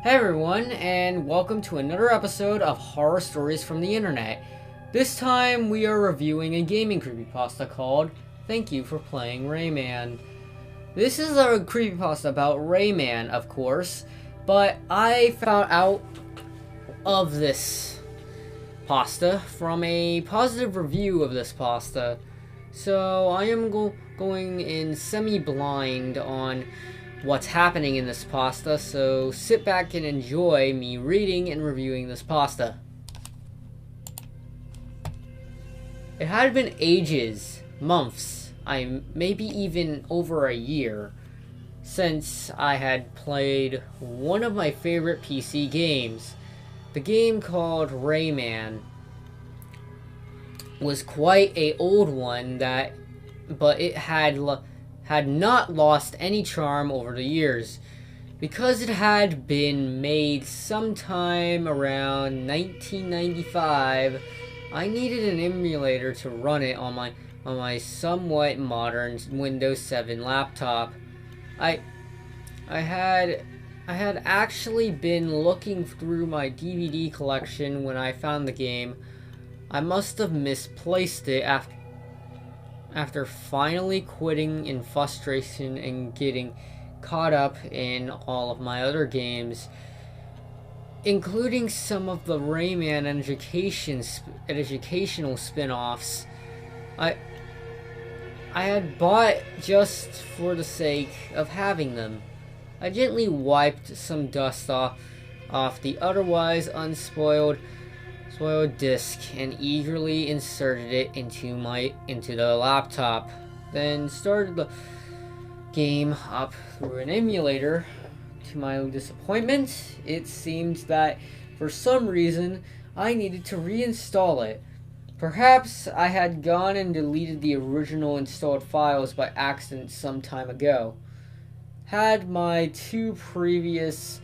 Hey everyone, and welcome to another episode of Horror Stories from the Internet. This time we are reviewing a gaming creepypasta called Thank You for Playing Rayman. This is a creepypasta about Rayman, of course, but I found out of this pasta from a positive review of this pasta. So I am going in semi-blind on what's happening in this pasta, so sit back and enjoy me reading and reviewing this pasta. It had been ages, months, maybe even over a year, since I had played one of my favorite PC games. The game called Rayman was quite a old one, but it had not lost any charm over the years. Because it had been made sometime around 1995, I needed an emulator to run it on my somewhat modern Windows 7 laptop. I had actually been looking through my DVD collection when I found the game. I must have misplaced it after finally quitting in frustration and getting caught up in all of my other games, including some of the Rayman educational spin-offs I had bought just for the sake of having them. I gently wiped some dust off the otherwise unspoiled disc and eagerly inserted it into the laptop, then started the game up through an emulator. To my disappointment, it seemed that for some reason I needed to reinstall it. Perhaps I had gone and deleted the original installed files by accident some time ago. Had my two previous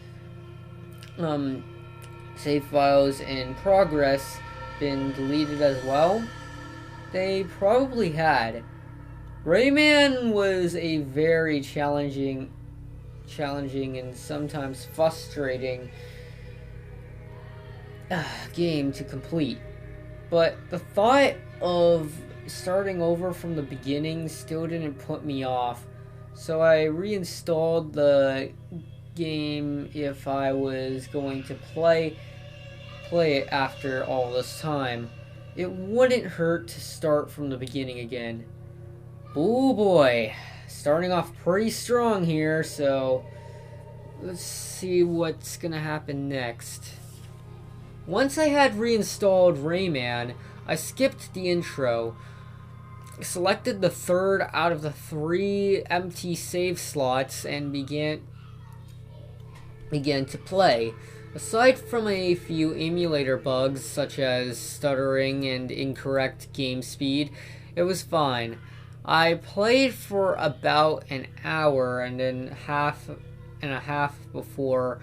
save files in progress been deleted as well? They probably had. Rayman was a very challenging and sometimes frustrating game to complete. But the thought of starting over from the beginning still didn't put me off, so I reinstalled the game if I was going to play it after all this time. It wouldn't hurt to start from the beginning again. Oh boy, starting off pretty strong here, so let's see what's gonna happen next. Once I had reinstalled Rayman, I skipped the intro, selected the third out of the 3 empty save slots, and began to play. Aside from a few emulator bugs such as stuttering and incorrect game speed, it was fine. I played for about an hour and a half before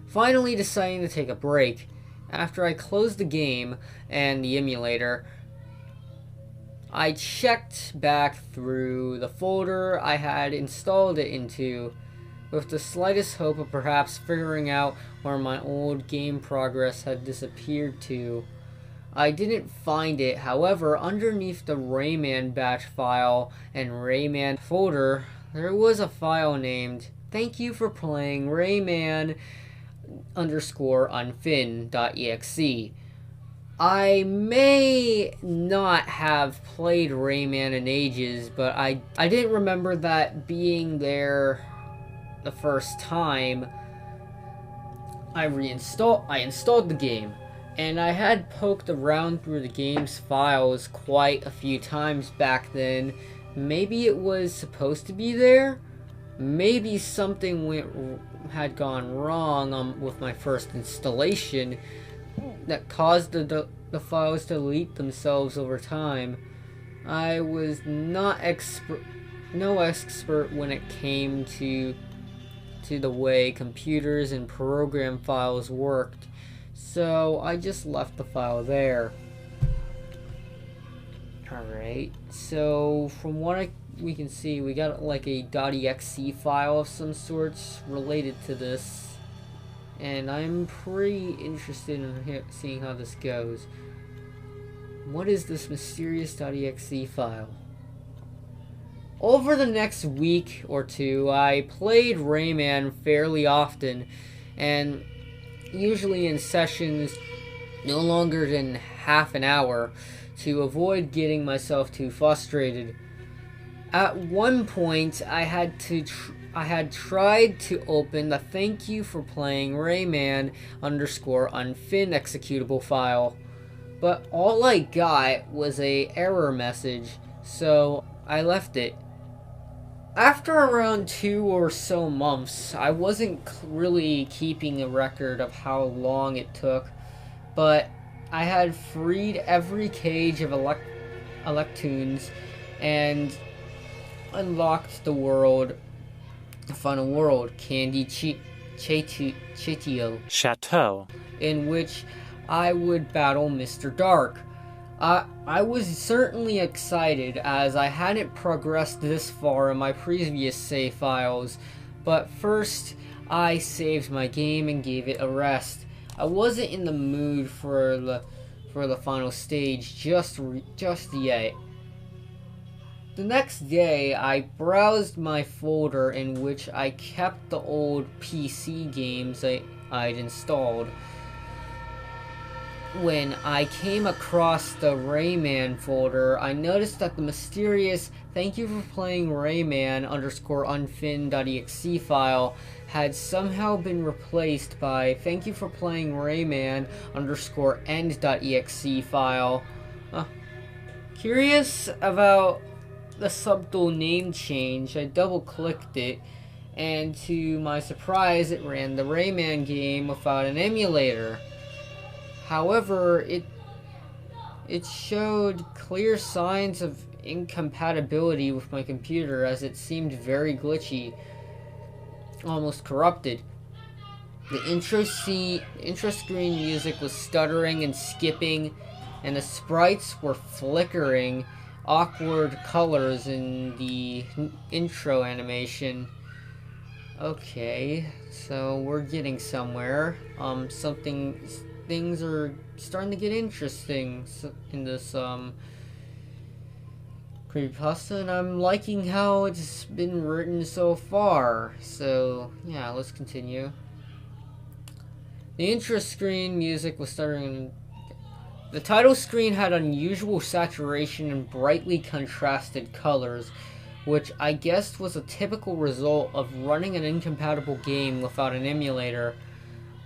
finally deciding to take a break. After I closed the game and the emulator, I checked back through the folder I had installed it into, with the slightest hope of perhaps figuring out where my old game progress had disappeared to. I didn't find it. However, underneath the Rayman batch file and Rayman folder, there was a file named Thank You for Playing Rayman _unfin.exe. I may not have played Rayman in ages, but I didn't remember that being there the first time. I installed the game, and I had poked around through the game's files quite a few times back then. Maybe it was supposed to be there. Maybe something had gone wrong with my first installation that caused the files to delete themselves over time. I was no expert when it came to the way computers and program files worked, so I just left the file there. Alright, so from what we can see, we got like a .exe file of some sorts related to this, and I'm pretty interested in seeing how this goes. What is this mysterious.exe file? Over the next week or two, I played Rayman fairly often, and usually in sessions no longer than half an hour, to avoid getting myself too frustrated. At one point, I had tried to open the "Thank you for playing Rayman" _unfin executable file, but all I got was a error message, so I left it. After around 2 or so months, I wasn't really keeping a record of how long it took, but I had freed every cage of Electoons and unlocked the final world, Candy Chateau, in which I would battle Mr. Dark. I was certainly excited, as I hadn't progressed this far in my previous save files, but first I saved my game and gave it a rest. I wasn't in the mood for the final stage just yet. The next day, I browsed my folder in which I kept the old PC games I'd installed. When I came across the Rayman folder, I noticed that the mysterious "Thank you for playing Rayman" _unfin.exe file had somehow been replaced by "Thank you for playing Rayman _end.exe file." Curious about the subtle name change, I double-clicked it, and to my surprise, it ran the Rayman game without an emulator. However, it showed clear signs of incompatibility with my computer, as it seemed very glitchy, almost corrupted. The intro screen music was stuttering and skipping, and the sprites were flickering awkward colors in the intro animation. Okay, so we're getting somewhere. Things are starting to get interesting in this creepypasta, and I'm liking how it's been written so far. So yeah, let's continue. The intro screen music was starting. The title screen had unusual saturation and brightly contrasted colors, which I guessed was a typical result of running an incompatible game without an emulator.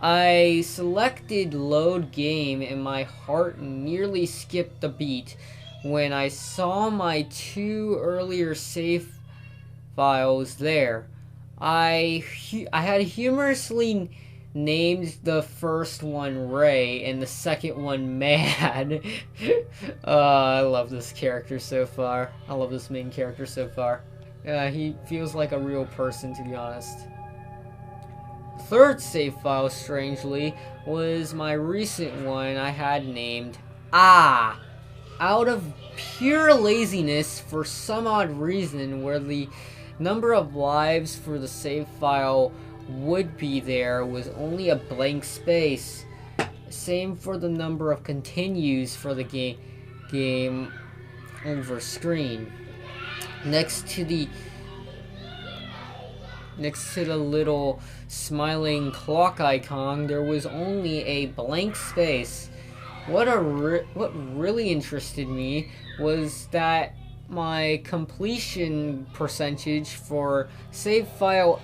I selected load game, and my heart nearly skipped a beat when I saw my 2 earlier save files there. I had humorously named the first one Ray and the second one Mad. I love this character so far. I love this main character so far. He feels like a real person, to be honest. Third save file, strangely, was my recent one I had named Out of pure laziness, for some odd reason, where the number of lives for the save file would be there was only a blank space. Same for the number of continues for the game over screen. Next to the little smiling clock icon, there was only a blank space. What really interested me was that my completion percentage for save file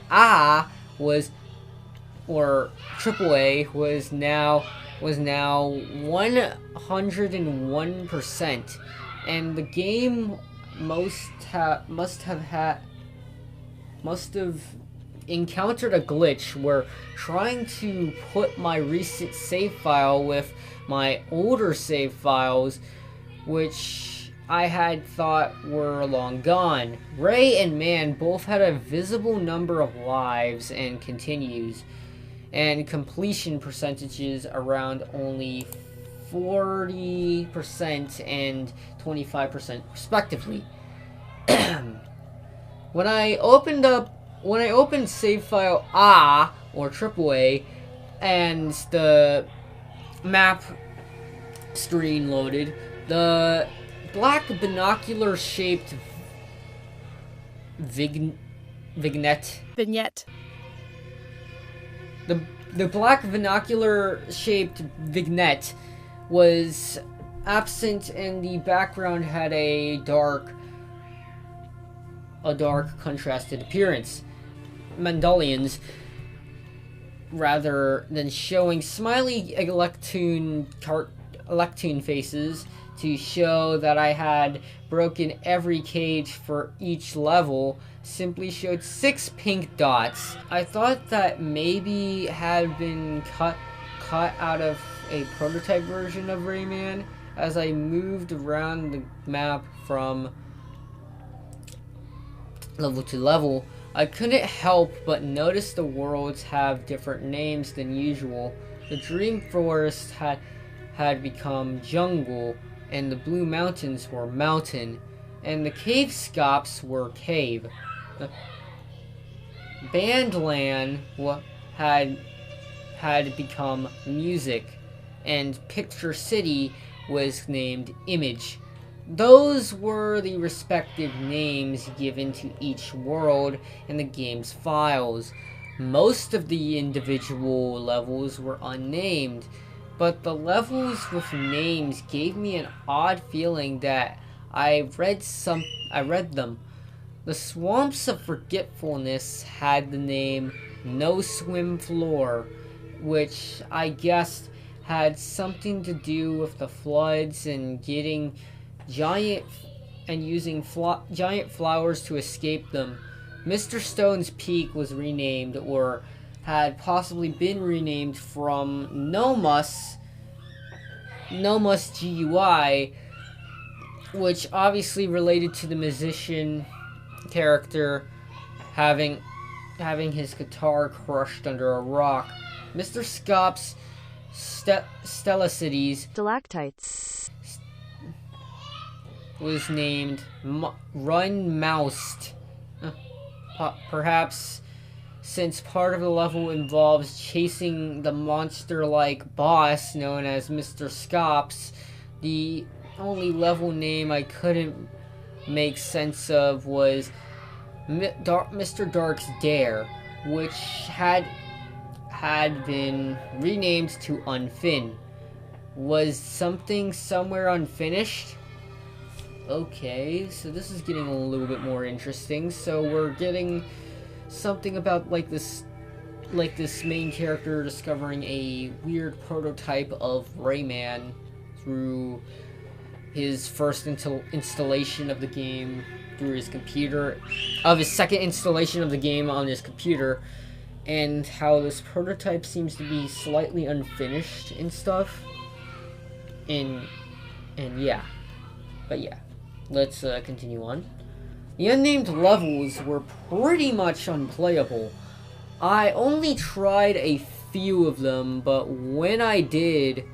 AAA was now 101%, and the game must have encountered a glitch where trying to put my recent save file with my older save files, which I had thought were long gone. Ray and Man both had a visible number of lives and continues, and completion percentages around only 40% and 25% respectively. When I opened save file or AAA, and the map screen loaded. The black binocular-shaped vignette. The black binocular-shaped vignette was absent, and the background had a dark contrasted appearance. Mandalians, rather than showing smiley Electoon faces to show that I had broken every cage for each level, simply showed 6 pink dots. I thought that maybe had been cut out of a prototype version of Rayman. As I moved around the map from level to level, I couldn't help but notice the worlds have different names than usual. The Dream Forest had become jungle, and the Blue Mountains were mountain, and the Cave Scops were cave. The Bandland had become music, and Picture City was named Image. Those were the respective names given to each world in the game's files. Most of the individual levels were unnamed, but the levels with names gave me an odd feeling that I read them. The Swamps of Forgetfulness had the name No Swim Floor, which I guessed had something to do with the floods and using giant flowers to escape them. Mr. Stone's Peak was renamed, or had possibly been renamed, from Nomus GUI, which obviously related to the musician character having his guitar crushed under a rock. Mr. Scop's Stalactites was named Run Moused. Perhaps since part of the level involves chasing the monster-like boss known as Mr. Scops, the only level name I couldn't make sense of was Mr. Dark's Dare, which had been renamed to Unfin. Was something somewhere unfinished? Okay, so this is getting a little bit more interesting. So we're getting something about this main character discovering a weird prototype of Rayman through his first installation of the game through his computer, of his second installation of the game on his computer, and how this prototype seems to be slightly unfinished and stuff. And yeah. But yeah, let's continue on. The unnamed levels were pretty much unplayable. I only tried a few of them, but when I did,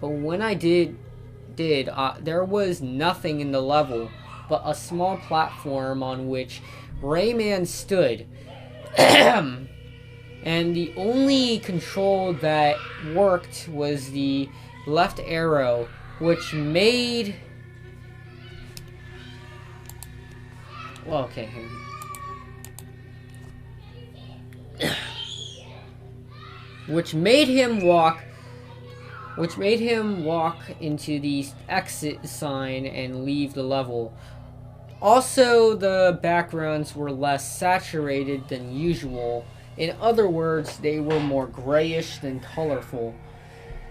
there was nothing in the level but a small platform on which Rayman stood. And the only control that worked was the left arrow, which made... Well, okay, which made him walk into the exit sign and leave the level. Also, the backgrounds were less saturated than usual. In other words, they were more grayish than colorful.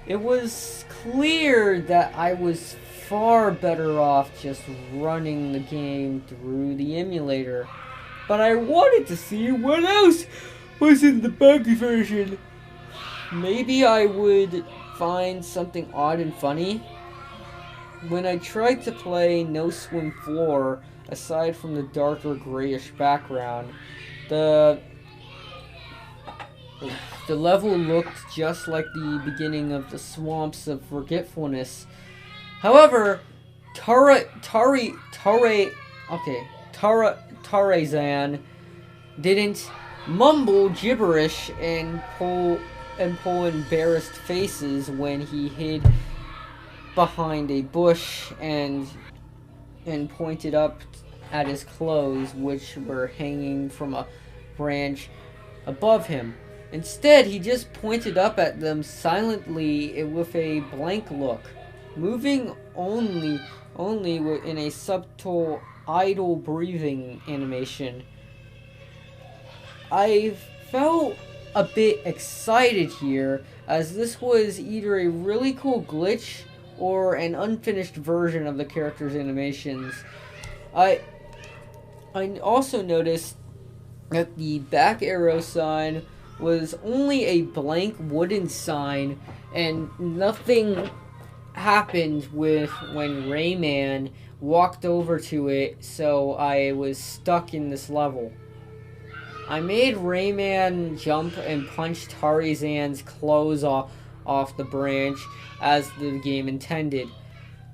It was clear that I was far better off just running the game through the emulator, but I wanted to see what else was in the buggy version. Maybe I would find something odd and funny. When I tried to play No Swim Floor, aside from the darker grayish background, the level looked just like the beginning of the Swamps of Forgetfulness. However, Tarzan didn't mumble gibberish and pull embarrassed faces when he hid behind a bush and pointed up at his clothes, which were hanging from a branch above him. Instead, he just pointed up at them silently with a blank look, moving only in a subtle idle breathing animation. I felt a bit excited here, as this was either a really cool glitch or an unfinished version of the character's animations. I also noticed that the back arrow sign was only a blank wooden sign, and nothing happened when Rayman walked over to it, so I was stuck in this level. I made Rayman jump and punch Tarzan's clothes off the branch as the game intended.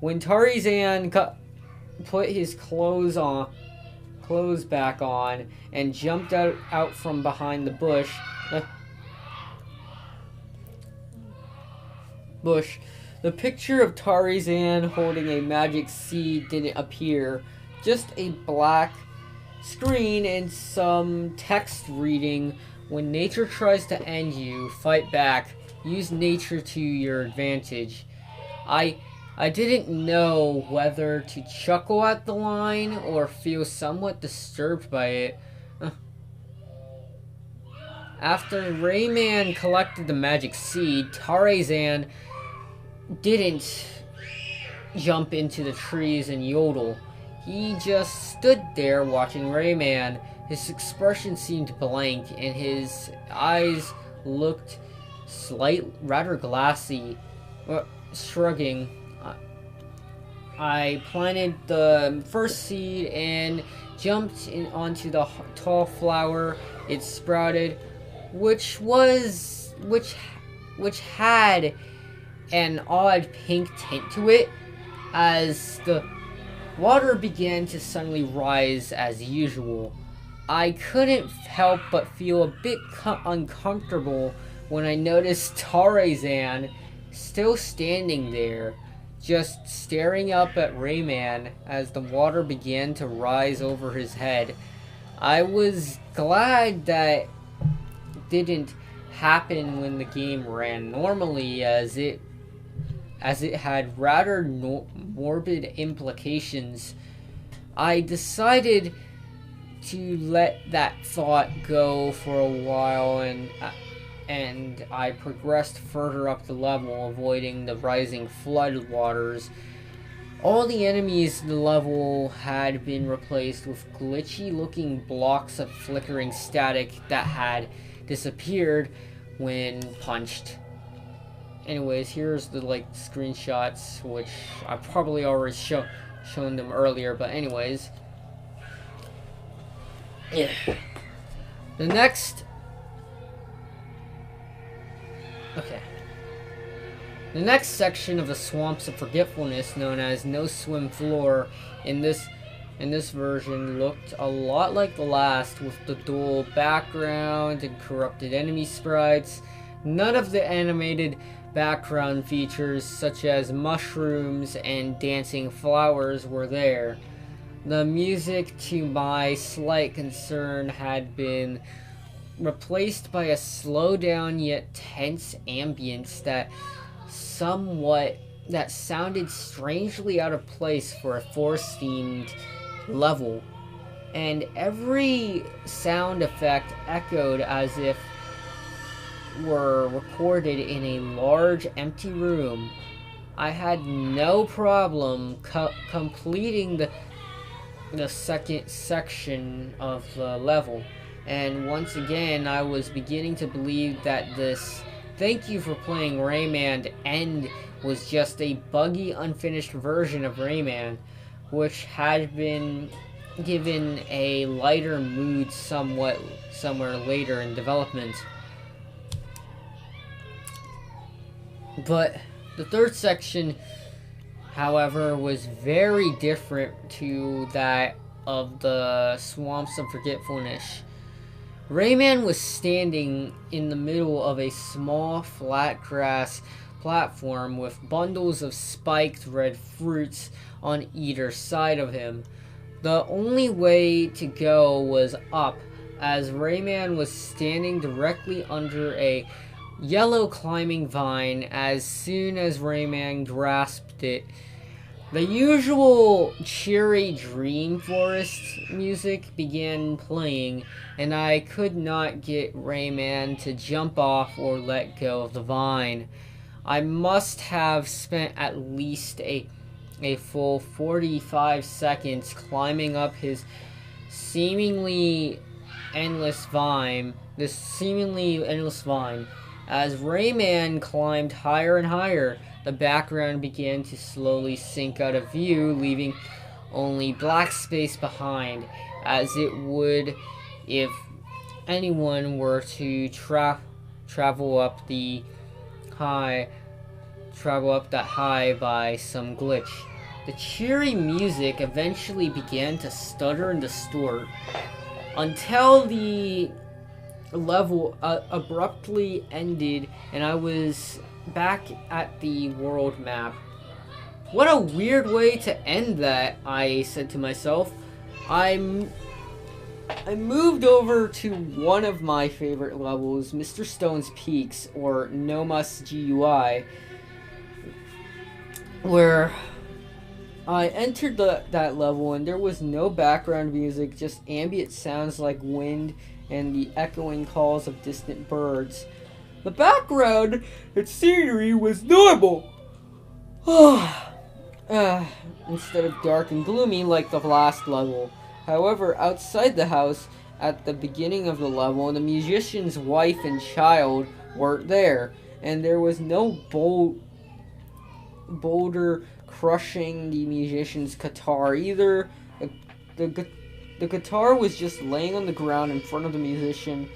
When Tarzan put his clothes back on and jumped out from behind the bush, the picture of Tarzan holding a magic seed didn't appear, just a black screen and some text reading, "When nature tries to end you, fight back. Use nature to your advantage." I didn't know whether to chuckle at the line or feel somewhat disturbed by it. After Rayman collected the magic seed, Tarzan didn't jump into the trees and yodel. He just stood there watching Rayman. His expression seemed blank, and his eyes looked rather glassy. Shrugging, I planted the first seed and jumped onto the tall flower. It sprouted, which had an odd pink tint to it, as the water began to suddenly rise as usual. I couldn't help but feel a bit uncomfortable when I noticed Tarzan still standing there, just staring up at Rayman as the water began to rise over his head. I was glad that didn't happen when the game ran normally, as it had rather morbid implications. I decided to let that thought go for a while, and I progressed further up the level, avoiding the rising flood waters. All the enemies in the level had been replaced with glitchy-looking blocks of flickering static that had disappeared when punched. Anyways, here's the screenshots, which I probably already shown them earlier, but anyways. Yeah. The next section of the Swamps of Forgetfulness, known as No Swim Floor, in this version looked a lot like the last, with the dual background and corrupted enemy sprites. None of the animated background features, such as mushrooms and dancing flowers, were there. The music, to my slight concern, had been replaced by a slow down yet tense ambience that sounded strangely out of place for a forest-themed level, and every sound effect echoed as if were recorded in a large empty room. I had no problem completing the second section of the level, and once again I was beginning to believe that this "Thank you for playing Rayman" end was just a buggy, unfinished version of Rayman, which had been given a lighter mood somewhere later in development. But the third section, however, was very different to that of the Swamps of Forgetfulness. Rayman was standing in the middle of a small flat grass platform with bundles of spiked red fruits on either side of him. The only way to go was up, as Rayman was standing directly under a yellow climbing vine. As soon as Rayman grasped it, the usual cheery Dream Forest music began playing, and I could not get Rayman to jump off or let go of the vine. I must have spent at least a full 45 seconds climbing up his seemingly endless vine. As Rayman climbed higher and higher, the background began to slowly sink out of view, leaving only black space behind, as it would if anyone were to travel up that high by some glitch. The cheery music eventually began to stutter and distort until the level abruptly ended and I was back at the world map. What a weird way to end that, I said to myself. I moved over to one of my favorite levels, Mr. Stone's Peaks, or Nomus GUI, where I entered that level and there was no background music, just ambient sounds like wind and the echoing calls of distant birds. The background and scenery was normal, instead of dark and gloomy like the last level. However, outside the house, at the beginning of the level, the musician's wife and child weren't there, and there was no boulder crushing the musician's guitar either. The guitar was just laying on the ground in front of the musician,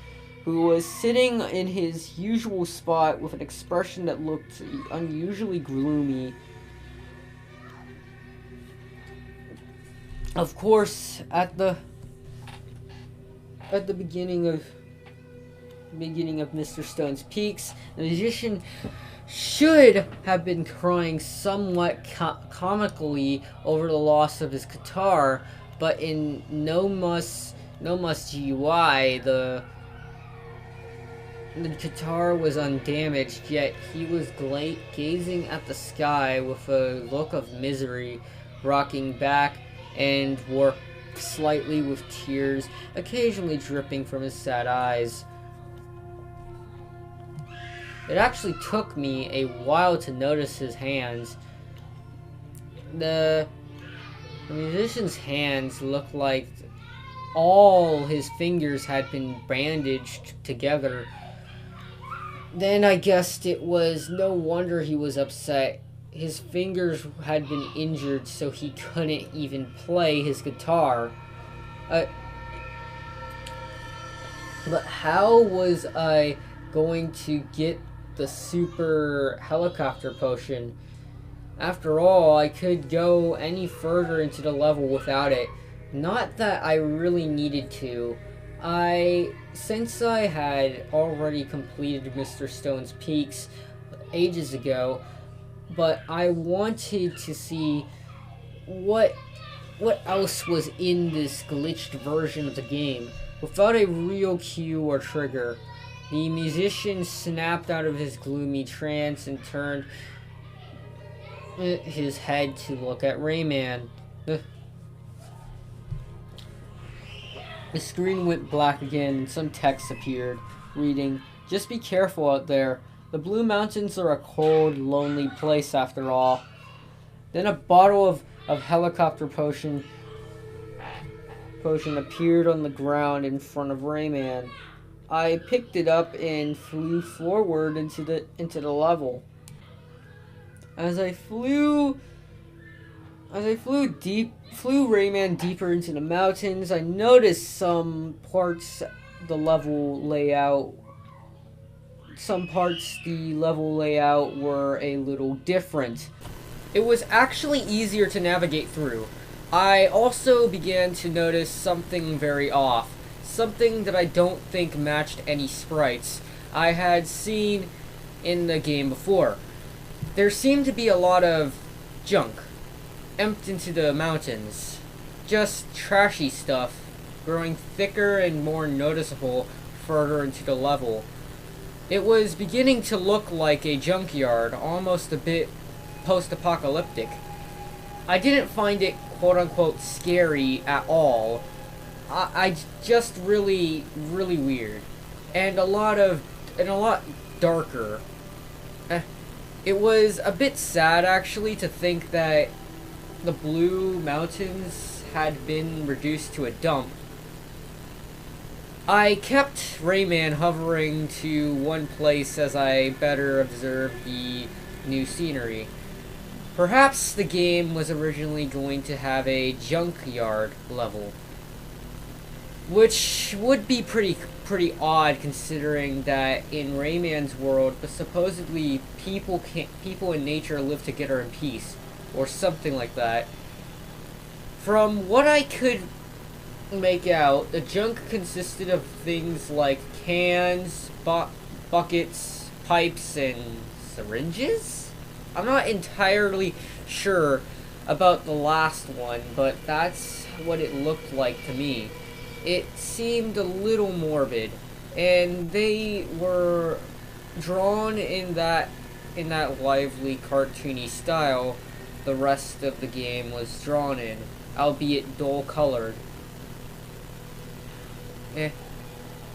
who was sitting in his usual spot with an expression that looked unusually gloomy. Of course, at the beginning of Mr. Stone's Peaks, the musician should have been crying somewhat comically over the loss of his guitar, but in Nomus GUI, the guitar was undamaged, yet he was gazing at the sky with a look of misery, rocking back and forth slightly with tears occasionally dripping from his sad eyes. It actually took me a while to notice his hands. The musician's hands looked like all his fingers had been bandaged together. Then I guessed it was no wonder he was upset. His fingers had been injured, so he couldn't even play his guitar. But how was I going to get the super helicopter potion? After all, I could go any further into the level without it. Not that I really needed to. Since I had already completed Mr. Stone's Peaks ages ago, but I wanted to see what else was in this glitched version of the game. Without a real cue or trigger, the musician snapped out of his gloomy trance and turned his head to look at Rayman. The screen went black again and some text appeared, reading, "Just be careful out there. The Blue Mountains are a cold, lonely place after all." Then a bottle of helicopter potion appeared on the ground in front of Rayman. I picked it up and flew forward into the level. As I flew Rayman deeper into the mountains, I noticed some parts the level layout were a little different. It was actually easier to navigate through. I also began to notice something very off. something that I don't think matched any sprites I had seen in the game before. There seemed to be a lot of junk emptied into the mountains. Just trashy stuff, growing thicker and more noticeable further into the level. It was beginning to look like a junkyard, almost a bit post-apocalyptic. I didn't find it quote-unquote scary at all. I just really weird. And a lot darker. It was a bit sad actually to think that the Blue Mountains had been reduced to a dump. I kept Rayman hovering to one place as I better observed the new scenery. Perhaps the game was originally going to have a junkyard level, which would be pretty odd considering that in Rayman's world, supposedly people and nature live together in peace, or something like that. From what I could make out, the junk consisted of things like cans, buckets, pipes, and syringes? I'm not entirely sure about the last one, but that's what it looked like to me. It seemed a little morbid, and they were drawn in that lively, cartoony style the rest of the game was drawn in, albeit dull-colored.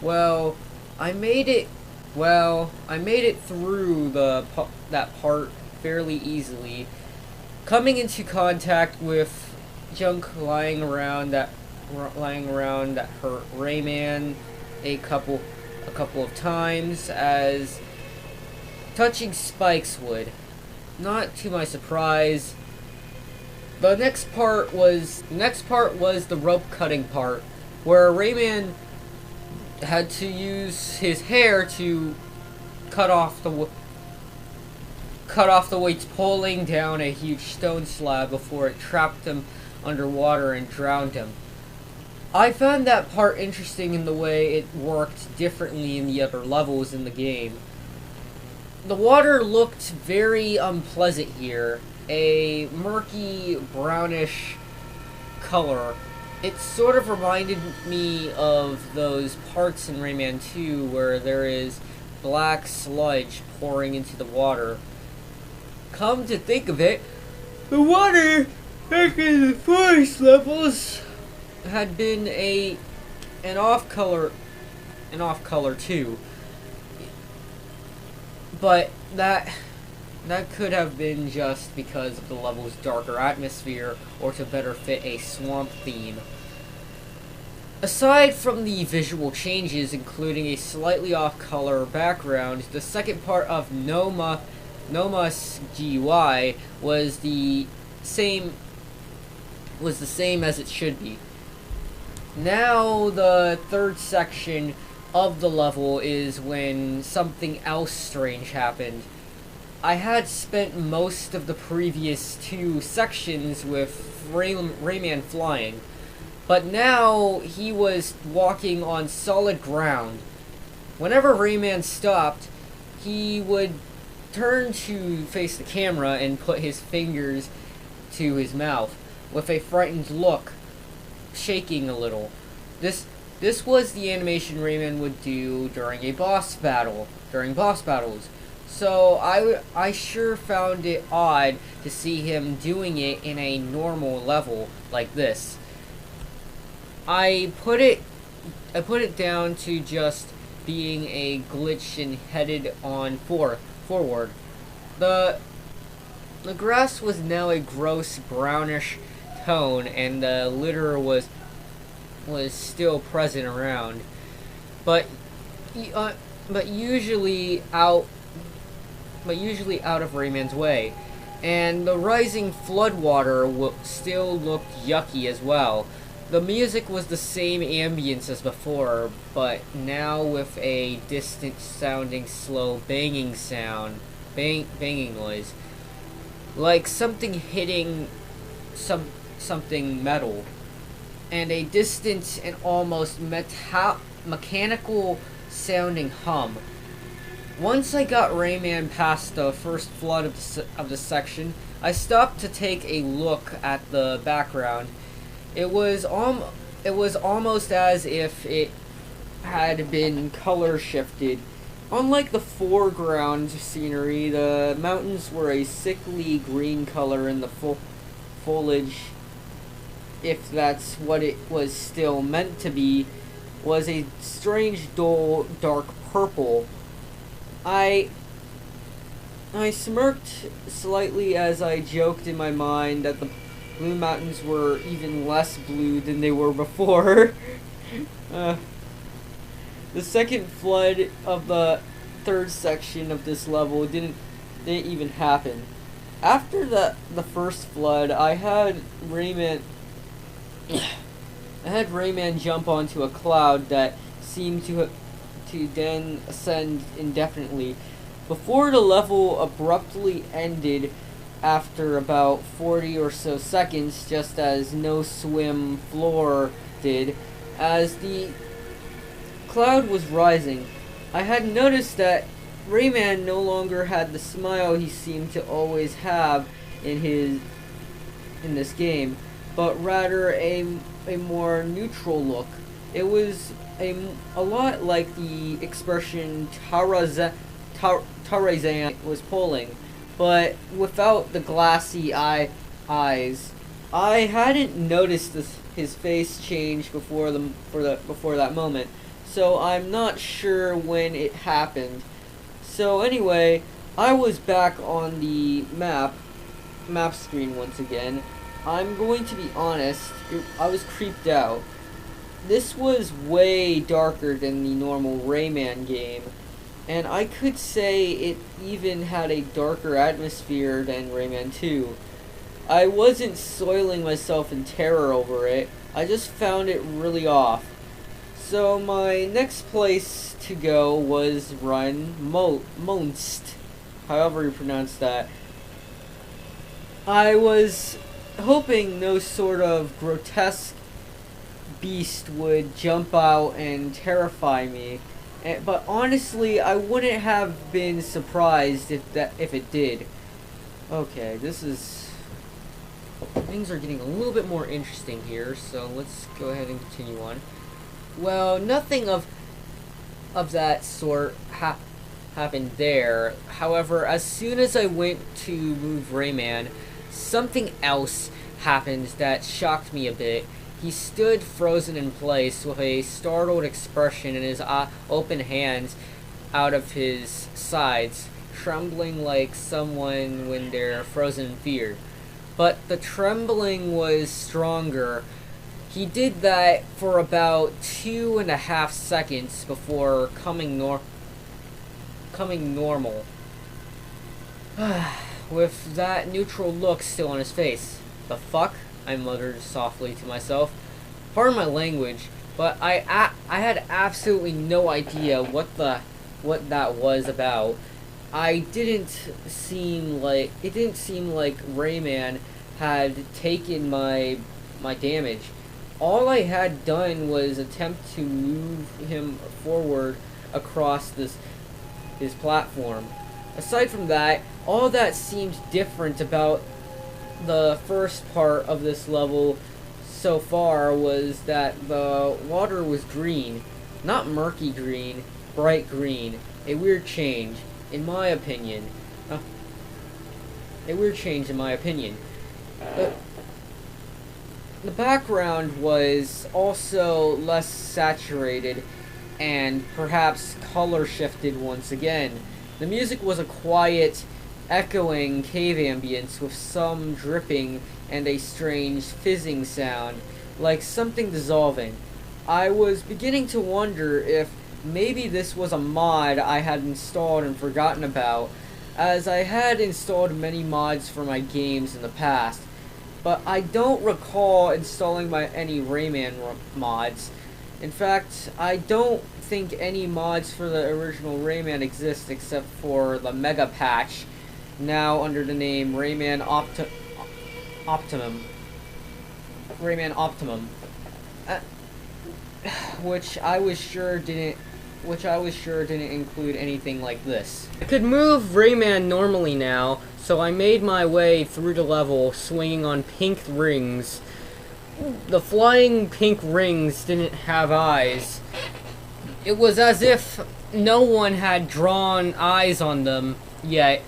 Well, I made it through that part fairly easily, coming into contact with junk lying around that hurt Rayman a couple of times, as touching spikes would. Not to my surprise. The next part was the rope cutting part, where Rayman had to use his hair to cut off the weights pulling down a huge stone slab before it trapped him underwater and drowned him. I found that part interesting in the way it worked differently in the other levels in the game. The water looked very unpleasant here, a murky brownish color. It sort of reminded me of those parts in Rayman 2 where there is black sludge pouring into the water. Come to think of it, the water back in the forest levels had been an off color too. But that could have been just because of the level's darker atmosphere, or to better fit a swamp theme. Aside from the visual changes, including a slightly off-color background, the second part of Noma's GUI was the same as it should be. Now the third section of the level is when something else strange happened. I had spent most of the previous two sections with Rayman flying, but now he was walking on solid ground. Whenever Rayman stopped, he would turn to face the camera and put his fingers to his mouth with a frightened look, shaking a little. This was the animation Rayman would do during boss battles. So I sure found it odd to see him doing it in a normal level like this. I put it down to just being a glitch and headed on forward. The grass was now a gross brownish tone, and the litter was still present around, but usually out of Rayman's way, and the rising floodwater still looked yucky as well. The music was the same ambience as before, but now with a distant sounding slow banging noise, like something hitting something metal. and a distant and almost mechanical sounding hum. Once I got Rayman past the first flood of the section, I stopped to take a look at the background. It was almost as if it had been color shifted. Unlike the foreground scenery, the mountains were a sickly green color in the foliage, if that's what it was still meant to be, was a strange dull dark purple. I smirked slightly as I joked in my mind that the blue mountains were even less blue than they were before. The second flood of the third section of this level didn't even happen. After the first flood, I had Rayman jump onto a cloud that seemed to then ascend indefinitely, before the level abruptly ended after about 40 or so seconds, just as No Swim Floor did. As the cloud was rising, I had noticed that Rayman no longer had the smile he seemed to always have in this game, but rather a more neutral look. It was a lot like the expression Tarzan was pulling, but without the glassy eyes. I hadn't noticed his face change before that moment, so I'm not sure when it happened. So anyway, I was back on the map screen once again. I'm going to be honest, I was creeped out. This was way darker than the normal Rayman game, and I could say it even had a darker atmosphere than Rayman 2. I wasn't soiling myself in terror over it, I just found it really off. So my next place to go was Run Monst, however you pronounce that. I was hoping no sort of grotesque beast would jump out and terrify me, but honestly, I wouldn't have been surprised if it did. Okay, things are getting a little bit more interesting here, so let's go ahead and continue on. Well, nothing of that sort happened there. However, as soon as I went to move Rayman, something else happened that shocked me a bit. He stood frozen in place with a startled expression and his open hands out of his sides, trembling like someone when they're frozen in fear. But the trembling was stronger. He did that for about 2.5 seconds before coming normal. With that neutral look still on his face. The fuck? I muttered softly to myself. Pardon my language, but I had absolutely no idea what that was about. It didn't seem like Rayman had taken my damage. All I had done was attempt to move him forward across his platform. Aside from that, all that seemed different about the first part of this level so far was that the water was green. Not murky green, bright green. A weird change, in my opinion. The background was also less saturated and perhaps color shifted once again. The music was a quiet, echoing cave ambience with some dripping and a strange fizzing sound, like something dissolving. I was beginning to wonder if maybe this was a mod I had installed and forgotten about, as I had installed many mods for my games in the past, but I don't recall installing any Rayman mods. In fact, I don't think any mods for the original Rayman exist except for the Mega Patch, now under the name Rayman Optimum. uh, which I was sure didn't include anything like this. I could move Rayman normally now, so I made my way through the level swinging on pink rings. The flying pink rings didn't have eyes. It was as if no one had drawn eyes on them yet.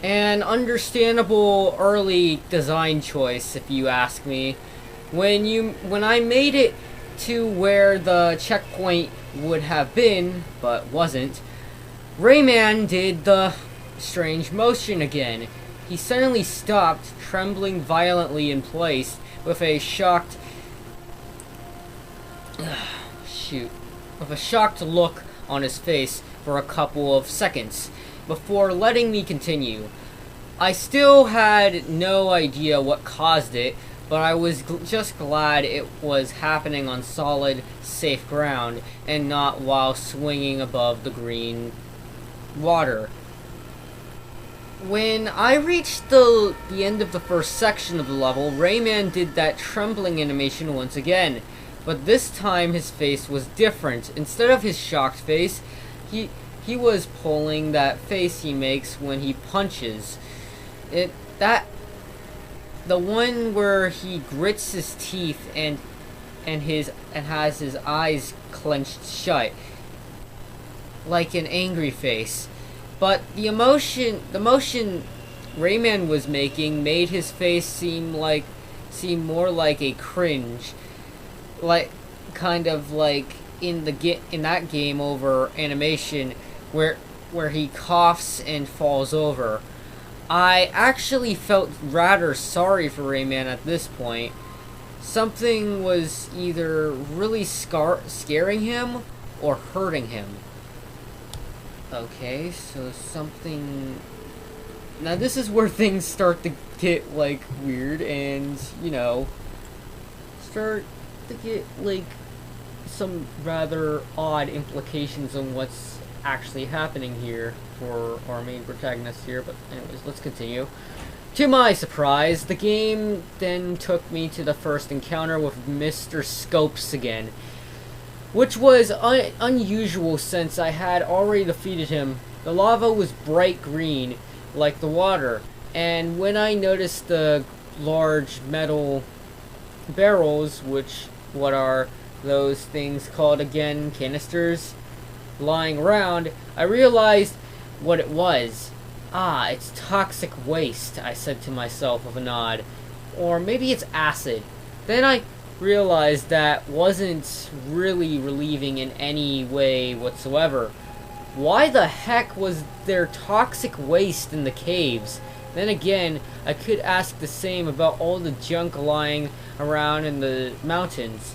An understandable early design choice, if you ask me. When I made it to where the checkpoint would have been, but wasn't, Rayman did the strange motion again. He suddenly stopped, trembling violently in place, with a shocked look on his face for a couple of seconds, before letting me continue. I still had no idea what caused it, but I was just glad it was happening on solid, safe ground, and not while swinging above the green water. When I reached the end of the first section of the level, Rayman did that trembling animation once again, but this time his face was different. Instead of his shocked face, he was pulling that face he makes when he punches. The one where he grits his teeth and has his eyes clenched shut, like an angry face. But the motion Rayman was making made his face seem more like a cringe, kind of like in that game over animation where he coughs and falls over. I actually felt rather sorry for Rayman at this point. Something was either really scaring him or hurting him. Okay, so something... Now this is where things start to get, like, weird and, you know, start to get, like, some rather odd implications on what's actually happening here for our main protagonist here. But anyways, let's continue. To my surprise, the game then took me to the first encounter with Mr. Scopes again, which was unusual since I had already defeated him. The lava was bright green, like the water, and when I noticed the large metal barrels, what are those things called again, canisters, lying around, I realized what it was. Ah, it's toxic waste, I said to myself with a nod. Or maybe it's acid. Then I realized that wasn't really relieving in any way whatsoever. Why the heck was there toxic waste in the caves? Then again, I could ask the same about all the junk lying around in the mountains.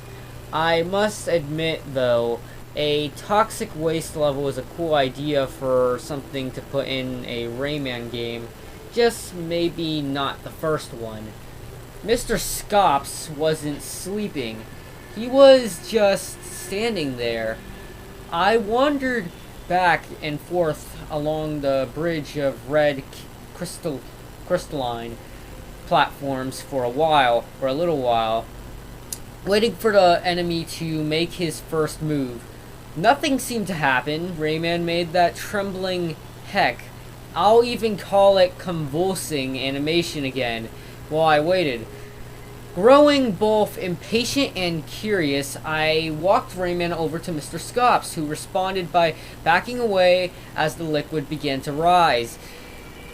I must admit, though, a toxic waste level is a cool idea for something to put in a Rayman game, just maybe not the first one. Mr. Scops wasn't sleeping. He was just standing there. I wandered back and forth along the bridge of red crystalline platforms for a little while, waiting for the enemy to make his first move. Nothing seemed to happen. Rayman made that trembling, heck, I'll even call it convulsing animation again while I waited. Growing both impatient and curious, I walked Rayman over to Mr. Scops, who responded by backing away as the liquid began to rise.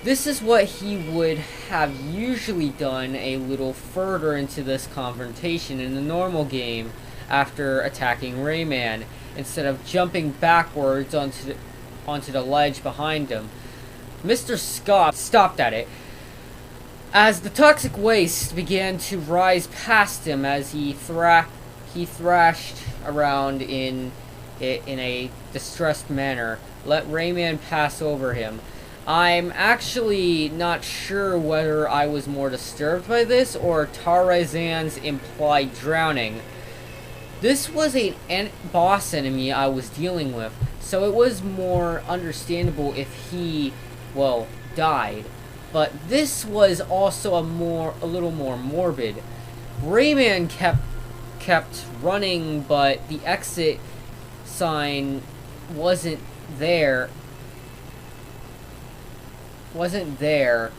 This is what he would have usually done a little further into this confrontation in the normal game after attacking Rayman, instead of jumping backwards onto the ledge behind him. Mr. Scott stopped at it as the toxic waste began to rise past him as he thrashed around in a distressed manner. Let Rayman pass over him. I'm actually not sure whether I was more disturbed by this or Tarzan's implied drowning. This was a boss enemy I was dealing with, so it was more understandable if he, well, died. But this was also a little more morbid. Rayman kept running, but the exit sign wasn't there. Wasn't there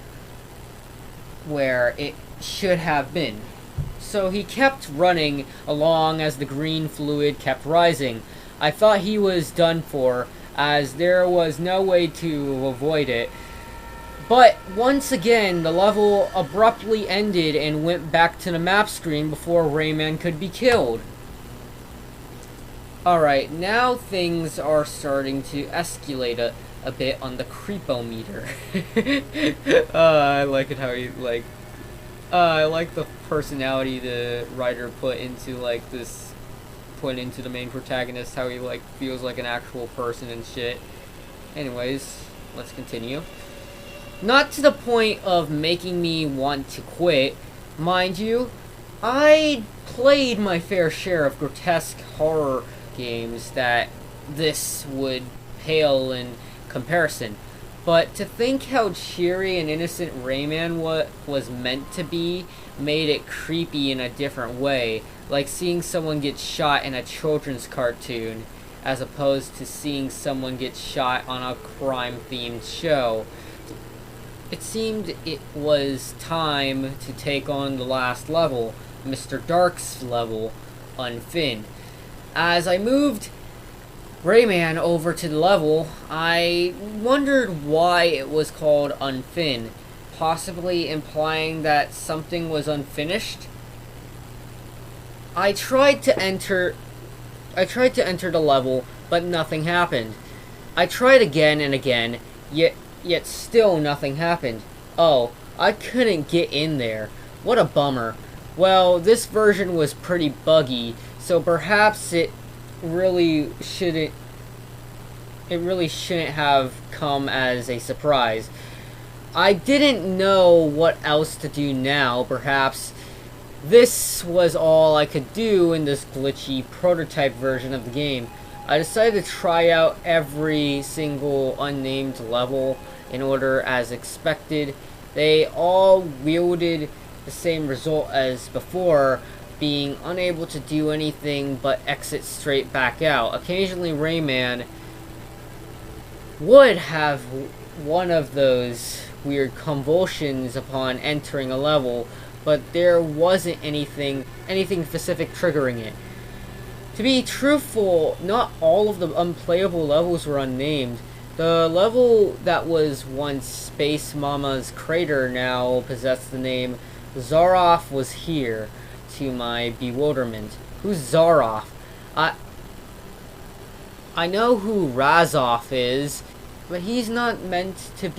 where it should have been. So he kept running along as the green fluid kept rising. I thought he was done for, as there was no way to avoid it. But once again, the level abruptly ended and went back to the map screen before Rayman could be killed. Alright, now things are starting to escalate a bit on the creepometer. I like it how he, like... I like the personality the writer put into, like, this... Put into the main protagonist, how he, like, feels like an actual person and shit. Anyways, let's continue. Not to the point of making me want to quit. Mind you, I played my fair share of grotesque horror games that this would pale in comparison. But to think how cheery and innocent Rayman was meant to be made it creepy in a different way, like seeing someone get shot in a children's cartoon as opposed to seeing someone get shot on a crime-themed show. It seemed it was time to take on the last level, Mr. Dark's level, Unfin. As I moved Rayman over to the level, I wondered why it was called Unfin, possibly implying that something was unfinished. I tried to enter the level, but nothing happened. I tried again and again, yet still nothing happened. Oh, I couldn't get in there. What a bummer. Well, this version was pretty buggy, so perhaps it really shouldn't have come as a surprise. I didn't know what else to do now. Perhaps this was all I could do in this glitchy prototype version of the game. I decided to try out every single unnamed level in order as expected. They all wielded the same result as before, being unable to do anything but exit straight back out. Occasionally Rayman would have one of those weird convulsions upon entering a level, but there wasn't anything specific triggering it. To be truthful, not all of the unplayable levels were unnamed. The level that was once Space Mama's crater now possessed the name Zaroff Was Here, to my bewilderment. Who's Zaroff? I know who Razov is, but he's not meant to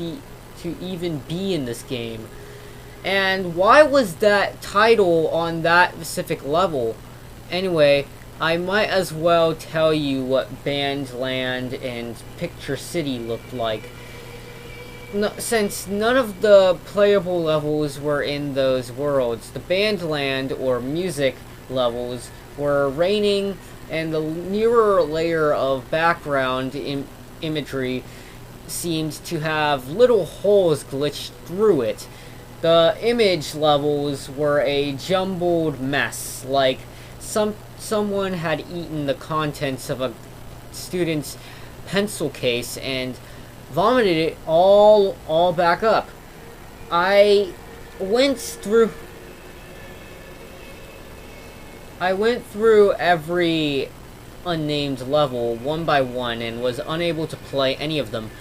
even be in this game. And why was that title on that specific level? Anyway, I might as well tell you what Bandland and Picture City looked like. Since none of the playable levels were in those worlds, the Bandland or music levels were raining, and the nearer layer of background imagery seemed to have little holes glitched through it. The image levels were a jumbled mess, like someone had eaten the contents of a student's pencil case and vomited it all back up. I went through every unnamed level one by one and was unable to play any of them.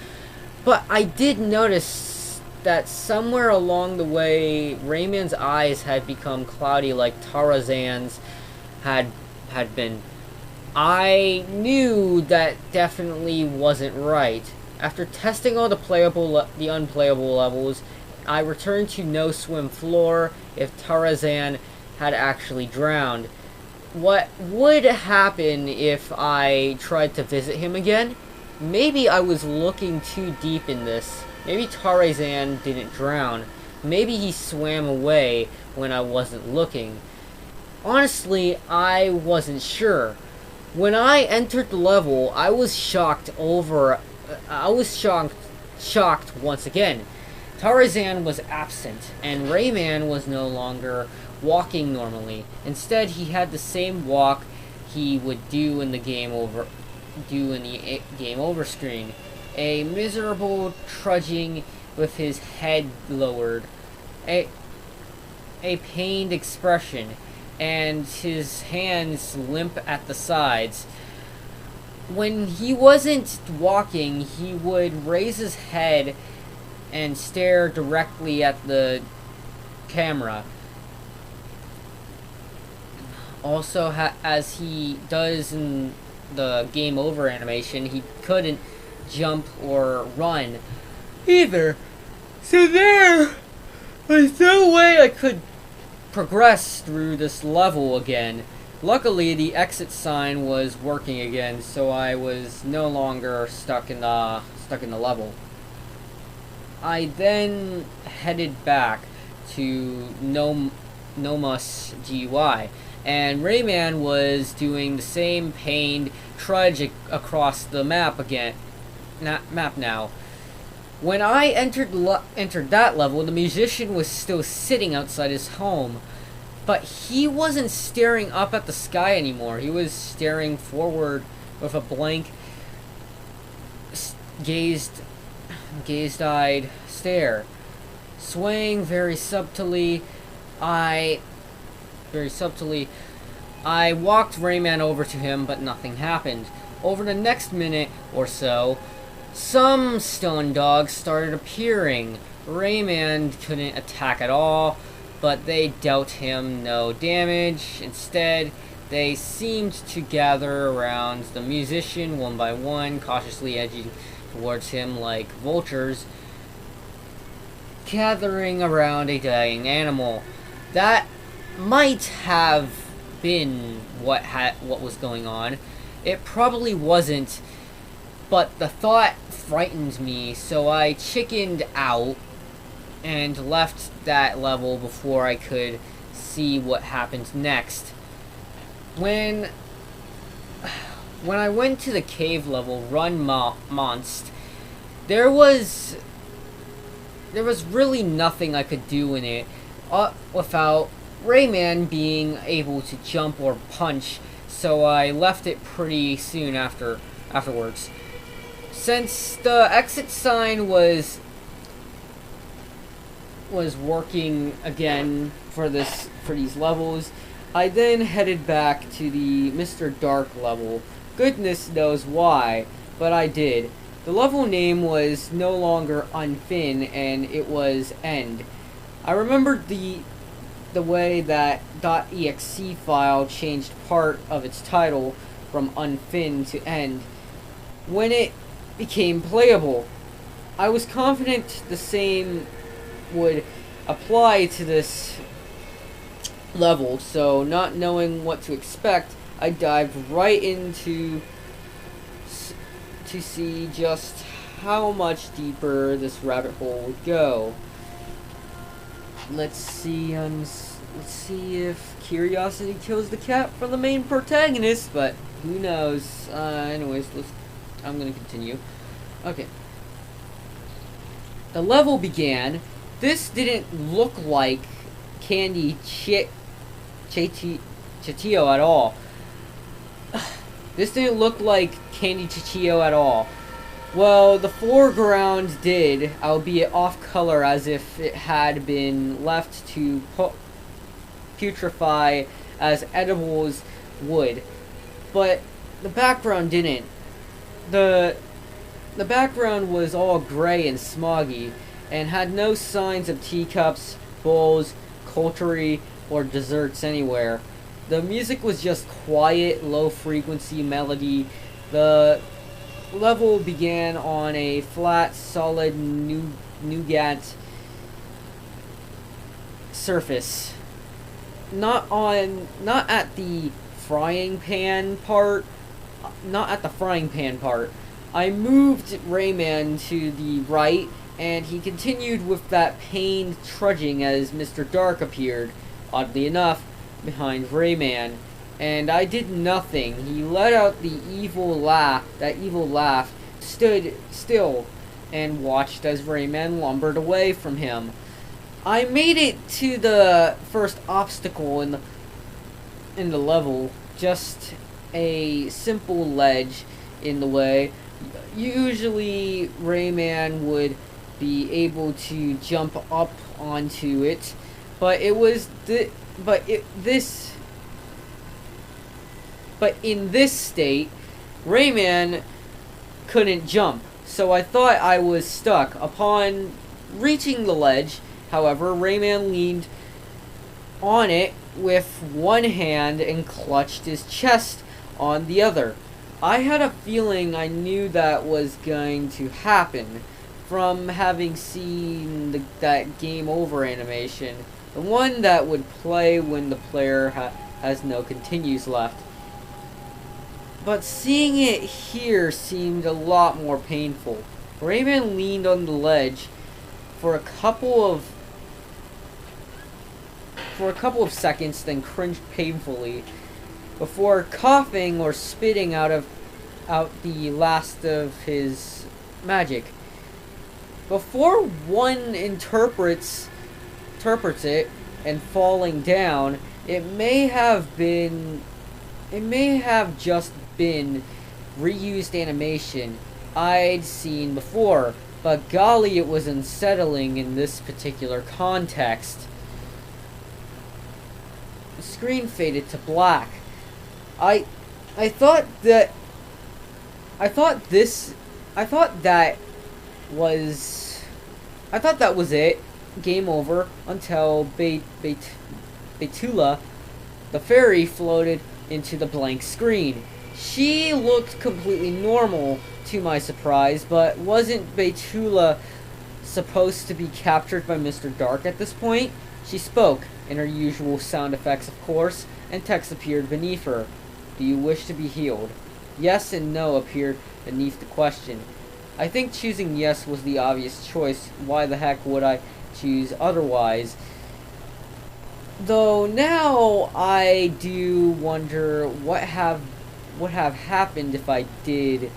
But I did notice that somewhere along the way, Rayman's eyes had become cloudy like Tarzan's had been. I knew that definitely wasn't right. After testing all the unplayable levels, I returned to No Swim Floor if Tarzan had actually drowned. What would happen if I tried to visit him again? Maybe I was looking too deep in this. Maybe Tarzan didn't drown. Maybe he swam away when I wasn't looking. Honestly, I wasn't sure. When I entered the level, I was shocked once again. Tarzan was absent, and Rayman was no longer walking normally. Instead, he had the same walk he would do in the game over screen. A miserable trudging with his head lowered. A pained expression, and his hands limp at the sides. When he wasn't walking, he would raise his head and stare directly at the camera. Also, as he does in the game over animation, he couldn't jump or run either. So there was no way I could progress through this level again. Luckily, the exit sign was working again, so I was no longer stuck in the level. I then headed back to Nomus GUI, and Rayman was doing the same pained trudge across the map again. Map now. When I entered that level, the musician was still sitting outside his home, but he wasn't staring up at the sky anymore. He was staring forward with a blank, gazed-eyed stare. Swaying very subtly, I walked Rayman over to him, but nothing happened. Over the next minute or so, some stone dogs started appearing. Rayman couldn't attack at all, but they dealt him no damage. Instead, they seemed to gather around the musician one by one, cautiously edging towards him like vultures gathering around a dying animal. That might have been what was going on. It probably wasn't, but the thought frightened me, so I chickened out and left that level before I could see what happened next. When I went to the cave level, Run Monst, there was really nothing I could do in it without Rayman being able to jump or punch, so I left it pretty soon afterwards. Since the exit sign was working again for these levels, I then headed back to the Mr. Dark level. Goodness knows why, but I did. The level name was no longer Unfin, and it was End. I remembered the way that .exe file changed part of its title from Unfin to End when it became playable. I was confident the same would apply to this level, so not knowing what to expect, I dived right into to see just how much deeper this rabbit hole would go. Let's see if curiosity kills the cat for the main protagonist, but who knows. Anyways, I'm gonna continue. Okay. The level began. This didn't look like Candy Chitio at all. This didn't look like Candy Chitio at all. Well, the foreground did, albeit off color, as if it had been left to putrefy as edibles would. But the background didn't. The background was all gray and smoggy, and had no signs of teacups, bowls, cutlery, or desserts anywhere. The music was just quiet, low-frequency melody. The level began on a flat, solid nougat surface. Not at the frying pan part. I moved Rayman to the right, and he continued with that pained trudging as Mr. Dark appeared, oddly enough, behind Rayman, and I did nothing. He let out that evil laugh, stood still, and watched as Rayman lumbered away from him. I made it to the first obstacle in the level, just a simple ledge in the way. Usually Rayman would be able to jump up onto it, but it was but in this state, Rayman couldn't jump, so I thought I was stuck. Upon reaching the ledge, however, Rayman leaned on it with one hand and clutched his chest on the other. I had a feeling I knew that was going to happen from having seen that game over animation, the one that would play when the player has no continues left. But seeing it here seemed a lot more painful. Rayman leaned on the ledge for a couple of seconds, then cringed painfully before coughing or spitting out the last of his magic. Before one interprets it and falling down, it may have just been reused animation I'd seen before, but golly, it was unsettling in this particular context. The screen faded to black. I thought that was it. Game over until Betula, the fairy, floated into the blank screen. She looked completely normal to my surprise, but wasn't Betula supposed to be captured by Mr. Dark at this point? She spoke, in her usual sound effects of course, and text appeared beneath her. Do you wish to be healed? Yes and no appeared beneath the question. I think choosing yes was the obvious choice. Why the heck would I choose otherwise? Though now I do wonder what would have happened if I did.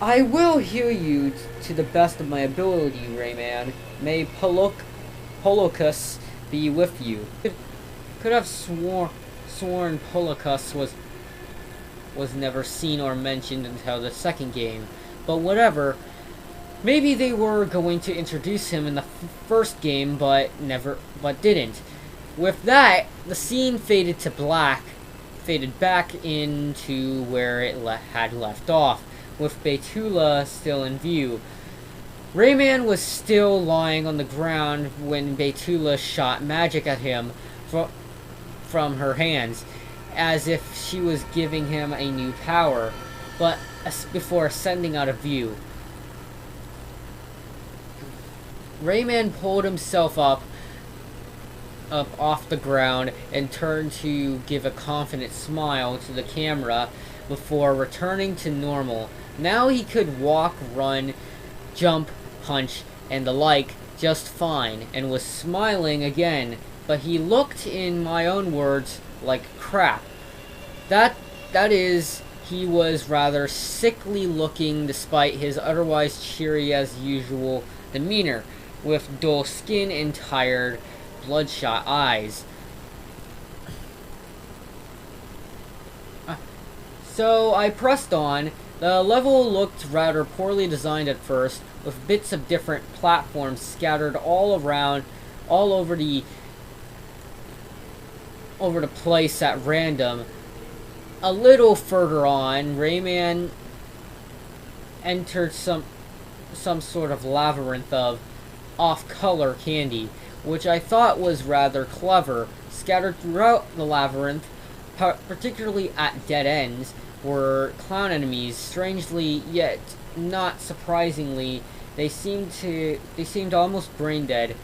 I will heal you to the best of my ability, Rayman. May Polocus be with you. Could have sworn Polocus was never seen or mentioned until the second game, but whatever. Maybe they were going to introduce him in the first game, but didn't. With that, the scene faded to black, faded back into where it had left off, with Betula still in view. Rayman was still lying on the ground when Betula shot magic at him from her hands, as if she was giving him a new power, but before ascending out of view. Rayman pulled himself up off the ground and turned to give a confident smile to the camera before returning to normal. Now he could walk, run, jump, punch, and the like just fine, and was smiling again, but he looked, in my own words, like crap. That is, he was rather sickly looking despite his otherwise cheery as usual demeanor, with dull skin and tired, bloodshot eyes. So I pressed on. The level looked rather poorly designed at first, with bits of different platforms scattered all over the place at random. A little further on, Rayman entered some sort of labyrinth of off-color candy, which I thought was rather clever. Scattered throughout the labyrinth, particularly at dead ends, were clown enemies. Strangely, yet not surprisingly, they seemed almost brain dead,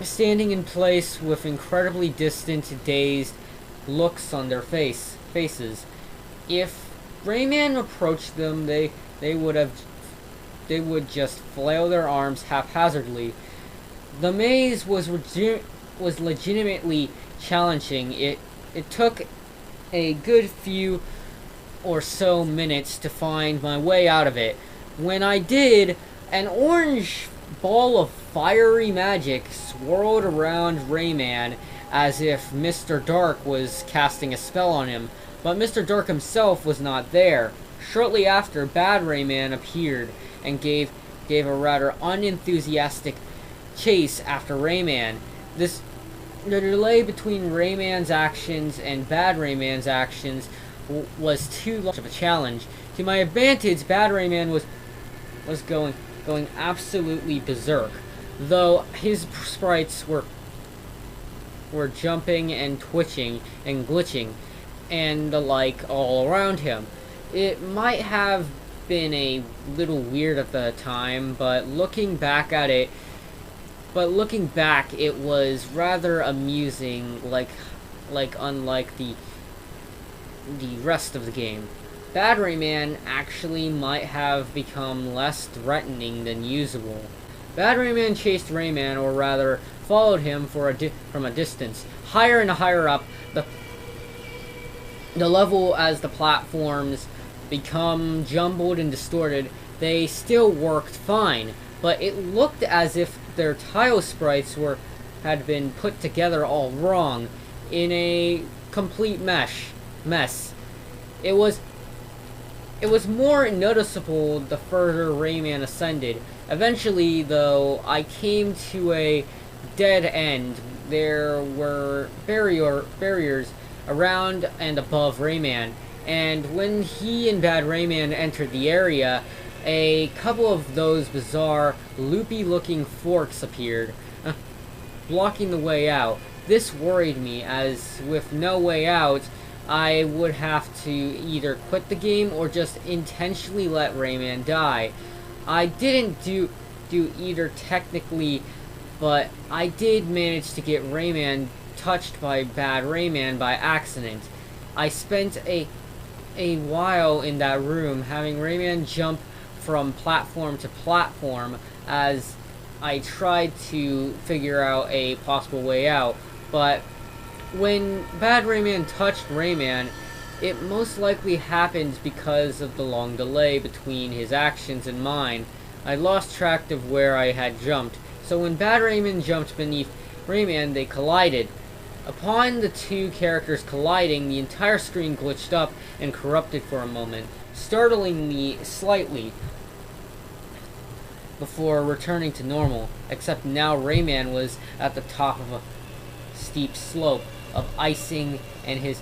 standing in place with incredibly distant, dazed looks on their faces. If Rayman approached them, they would just flail their arms haphazardly. The maze was legitimately challenging. It took a good few or so minutes to find my way out of it. When I did, an orange ball of fiery magic swirled around Rayman as if Mr. Dark was casting a spell on him, but Mr. Dark himself was not there. Shortly after, Bad Rayman appeared and gave a rather unenthusiastic chase after Rayman. The delay between Rayman's actions and Bad Rayman's actions was too large of a challenge. To my advantage, Bad Rayman was going absolutely berserk, though his sprites were jumping and twitching and glitching and the like all around him. It might have been a little weird at the time, but looking back, it was rather amusing, unlike the rest of the game. Bad Rayman actually might have become less threatening than usual. Bad Rayman chased Rayman, or rather, followed him from a distance, higher and higher up the level. As the platforms become jumbled and distorted, they still worked fine, but it looked as if their tile sprites had been put together all wrong, in a complete mess. It was more noticeable the further Rayman ascended. Eventually, though, I came to a dead end. There were barriers around and above Rayman, and when he and Bad Rayman entered the area, a couple of those bizarre, loopy-looking forks appeared, blocking the way out. This worried me, as with no way out, I would have to either quit the game or just intentionally let Rayman die. I didn't do either technically, but I did manage to get Rayman touched by Bad Rayman by accident. I spent a while in that room, having Rayman jump from platform to platform as I tried to figure out a possible way out, but when Bad Rayman touched Rayman, it most likely happened because of the long delay between his actions and mine. I lost track of where I had jumped, so when Bad Rayman jumped beneath Rayman, they collided. Upon the two characters colliding, the entire screen glitched up and corrupted for a moment, startling me slightly before returning to normal, except now Rayman was at the top of a steep slope of icing, and his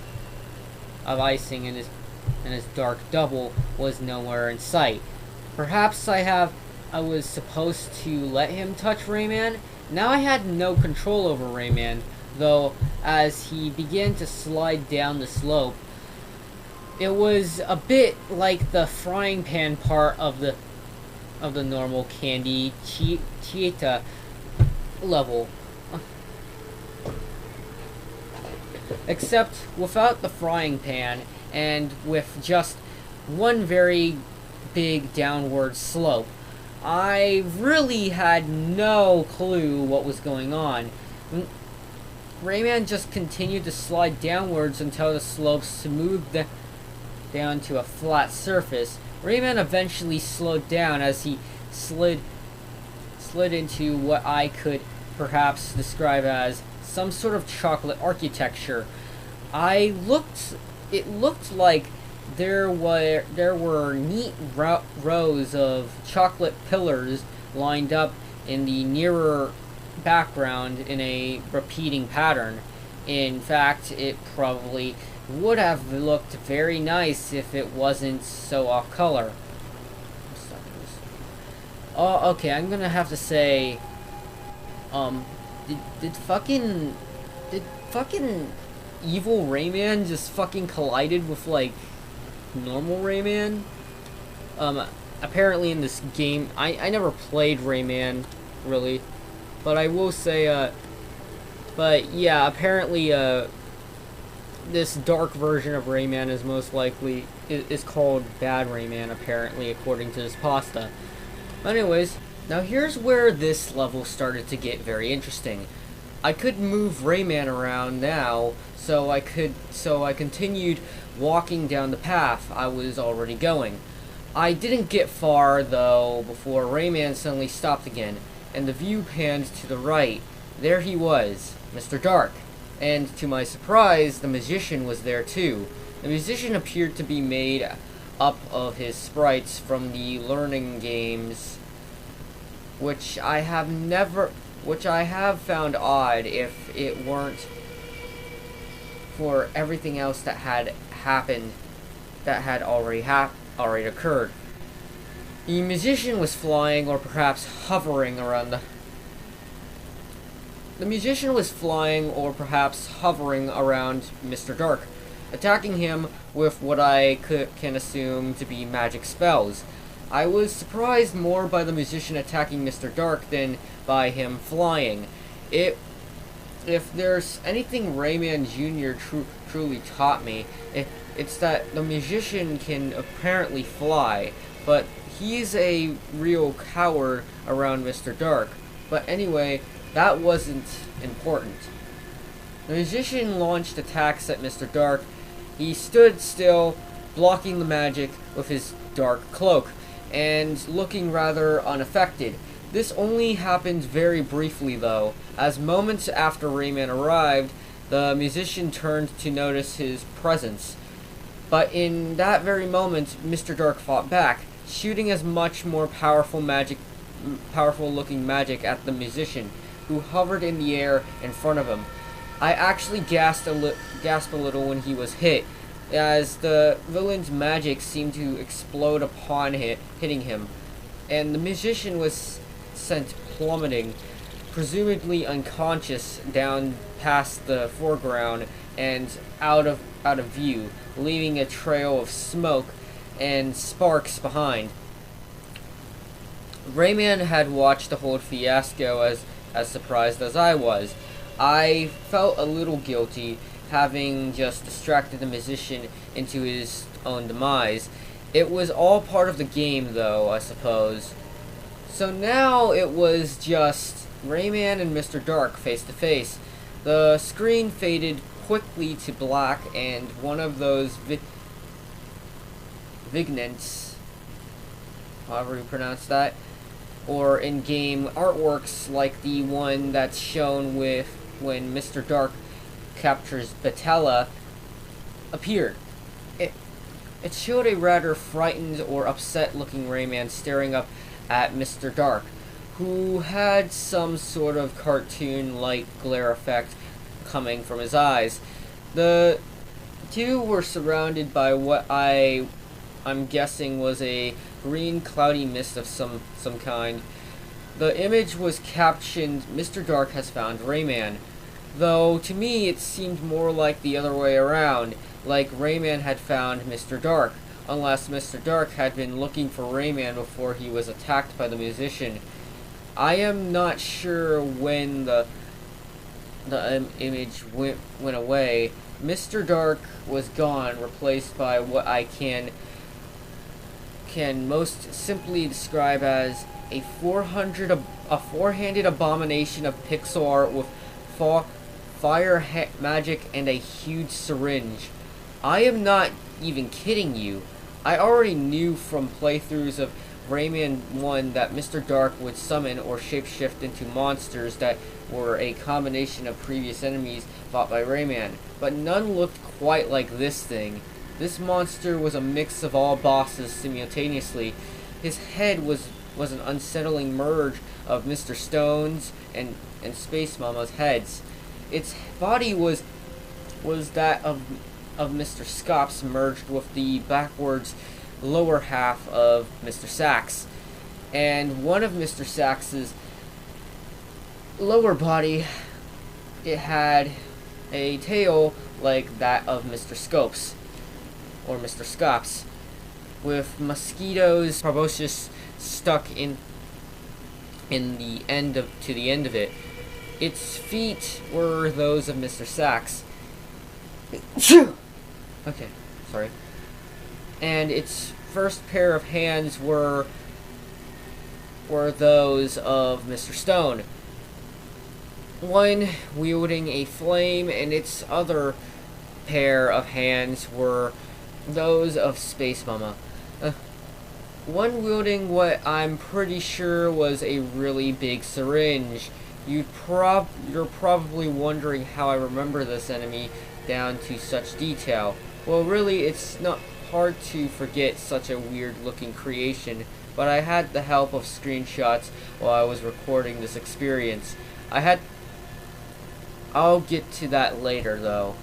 dark double was nowhere in sight. Perhaps I was supposed to let him touch Rayman. Now I had no control over Rayman, though, as he began to slide down the slope. It was a bit like the frying pan part of the normal Candy Chieta level, except without the frying pan and with just one very big downward slope. I really had no clue what was going on. Rayman just continued to slide downwards until the slope smoothed down to a flat surface. Rayman eventually slowed down as he slid into what I could perhaps describe as some sort of chocolate architecture. It looked like there were neat rows of chocolate pillars lined up in the nearer background in a repeating pattern. In fact, it probably would have looked very nice if it wasn't so off color. Oh, okay, I'm gonna have to say, did fucking evil Rayman just fucking collided with, like, normal Rayman? Apparently in this game, I never played Rayman, really, but I will say, but yeah, apparently, this dark version of Rayman is most likely, is called Bad Rayman, apparently, according to this pasta. But anyways, now here's where this level started to get very interesting. I could move Rayman around now, so I continued walking down the path I was already going. I didn't get far, though, before Rayman suddenly stopped again. and the view panned to the right. There he was, Mr. Dark. And to my surprise, the magician was there too. The musician appeared to be made up of his sprites from the learning games, which I have found odd if it weren't for everything else that had happened, that had already occurred. The musician was flying, or perhaps hovering around the musician was flying, or perhaps hovering around Mr. Dark, attacking him with what I can assume to be magic spells. I was surprised more by the musician attacking Mr. Dark than by him flying. If there's anything Rayman Jr. truly taught me, it's that the musician can apparently fly, but he's a real coward around Mr. Dark. But anyway, that wasn't important. The musician launched attacks at Mr. Dark. He stood still, blocking the magic with his dark cloak, and looking rather unaffected. This only happened very briefly though, as moments after Rayman arrived, the musician turned to notice his presence. But in that very moment, Mr. Dark fought back, shooting as much more powerful looking magic at the musician, who hovered in the air in front of him. I actually gasped a little when he was hit, as the villain's magic seemed to explode upon hitting him, and the musician was sent plummeting, presumably unconscious, down past the foreground and out of view, leaving a trail of smoke and sparks behind. Rayman had watched the whole fiasco as surprised as I was. I felt a little guilty, having just distracted the musician into his own demise. It was all part of the game, though, I suppose. So now it was just Rayman and Mr. Dark face to face. The screen faded quickly to black, and one of those vignets, however you pronounce that, or in-game artworks like the one that's shown with when Mr. Dark captures Batella, appeared. It showed a rather frightened or upset-looking Rayman staring up at Mr. Dark, who had some sort of cartoon-like glare effect coming from his eyes. The two were surrounded by what I'm guessing was a green cloudy mist of some kind. The image was captioned, "Mr. Dark has found Rayman," though to me it seemed more like the other way around, like Rayman had found Mr. Dark, unless Mr. Dark had been looking for Rayman before he was attacked by the musician. I am not sure when the image went away. Mr. Dark was gone, replaced by what I can most simply describe as a four-handed abomination of pixel art with fire magic and a huge syringe. I am not even kidding you. I already knew from playthroughs of Rayman 1 that Mr. Dark would summon or shapeshift into monsters that were a combination of previous enemies fought by Rayman, but none looked quite like this thing. This monster was a mix of all bosses simultaneously. His head was an unsettling merge of Mr. Stone's and Space Mama's heads. Its body was that of Mr. Scops merged with the backwards lower half of Mr. Sax. And one of Mr. Sax's lower body, it had a tail like that of Mr. Scopes, or Mr. Scops, with mosquitoes proboscis stuck to the end of it. Its feet were those of Mr. Sax. Okay, sorry. And its first pair of hands were those of Mr. Stone, one wielding a flame, and its other pair of hands were those of Space Mama. one wielding what I'm pretty sure was a really big syringe. You're probably wondering how I remember this enemy down to such detail. Well, really, it's not hard to forget such a weird looking creation, but I had the help of screenshots while I was recording this experience. I'll get to that later though.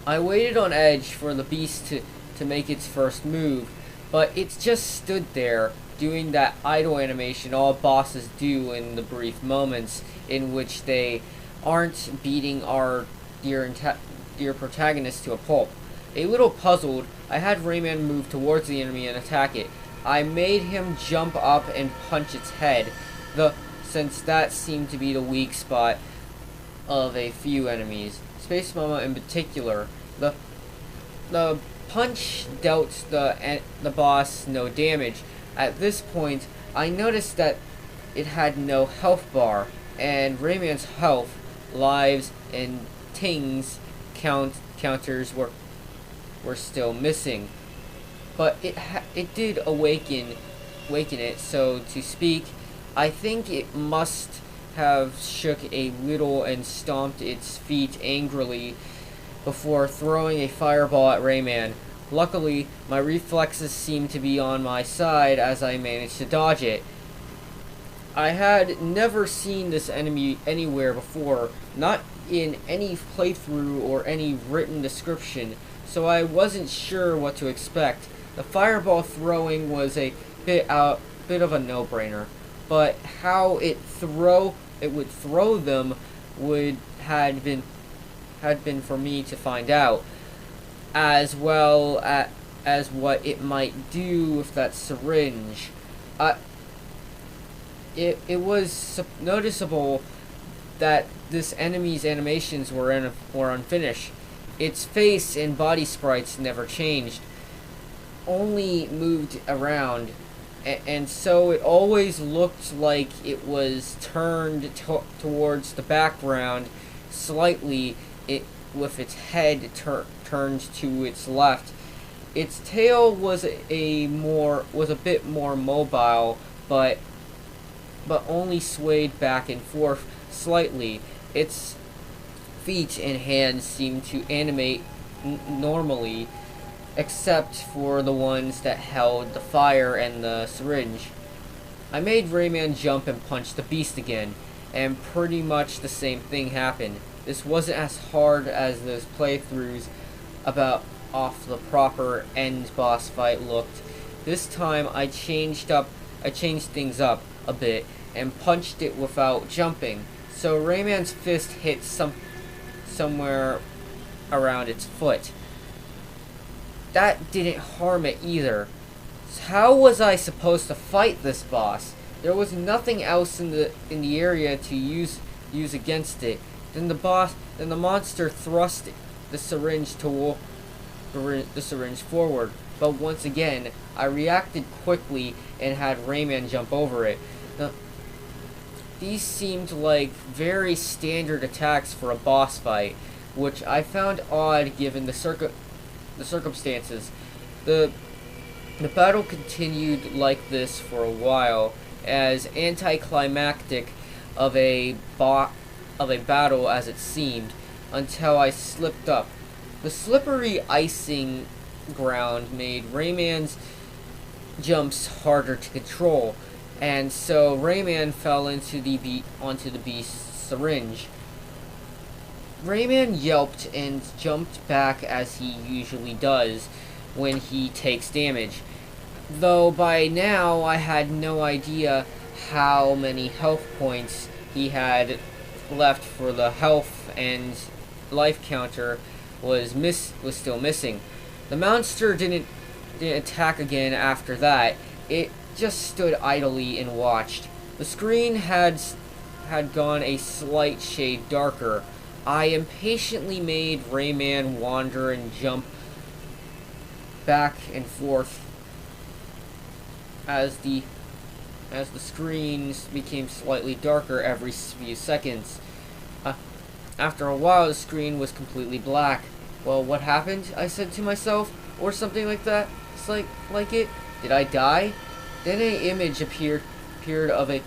I waited on edge for the beast to make its first move, but it just stood there, doing that idle animation all bosses do in the brief moments in which they aren't beating our dear protagonist to a pulp. A little puzzled, I had Rayman move towards the enemy and attack it. I made him jump up and punch its head, since that seemed to be the weak spot of a few enemies. Space Mama in particular. The punch dealt the boss no damage. At this point, I noticed that it had no health bar, and Rayman's health, lives, and tings counters were still missing. But it did awaken it, so to speak. I think it must have shook a little and stomped its feet angrily before throwing a fireball at Rayman. Luckily, my reflexes seemed to be on my side as I managed to dodge it. I had never seen this enemy anywhere before, not in any playthrough or any written description, so I wasn't sure what to expect. The fireball throwing was a bit of a no-brainer, but how it would throw them had been for me to find out, as well as what it might do with that syringe. It was noticeable that this enemy's animations were unfinished. Its face and body sprites never changed, only moved around, and so it always looked like it was turned towards the background slightly, with its head turned to its left. Its tail was a bit more mobile, but only swayed back and forth slightly. Its feet and hands seemed to animate normally, except for the ones that held the fire and the syringe. I made Rayman jump and punch the beast again, and pretty much the same thing happened. This wasn't as hard as those playthroughs off the proper end boss fight looked. This time I changed things up a bit and punched it without jumping, so Rayman's fist hit somewhere around its foot. That didn't harm it either. So how was I supposed to fight this boss? There was nothing else in the area to use against it. Then the monster thrust the syringe forward. But once again, I reacted quickly and had Rayman jump over it. These seemed like very standard attacks for a boss fight, which I found odd given the circumstances. The battle continued like this for a while, as anticlimactic of a battle as it seemed, until I slipped up. The slippery icing ground made Rayman's jumps harder to control, and so Rayman fell onto the beast's syringe. Rayman yelped and jumped back as he usually does when he takes damage, though by now I had no idea how many health points he had left, for the health and life counter was still missing. The monster didn't attack again after that. It just stood idly and watched. The screen had gone a slight shade darker. I impatiently made Rayman wander and jump back and forth as the screens became slightly darker every few seconds. After a while, the screen was completely black. Well, what happened? I said to myself, or something like that. It's like it. Did I die? Then an image appeared of a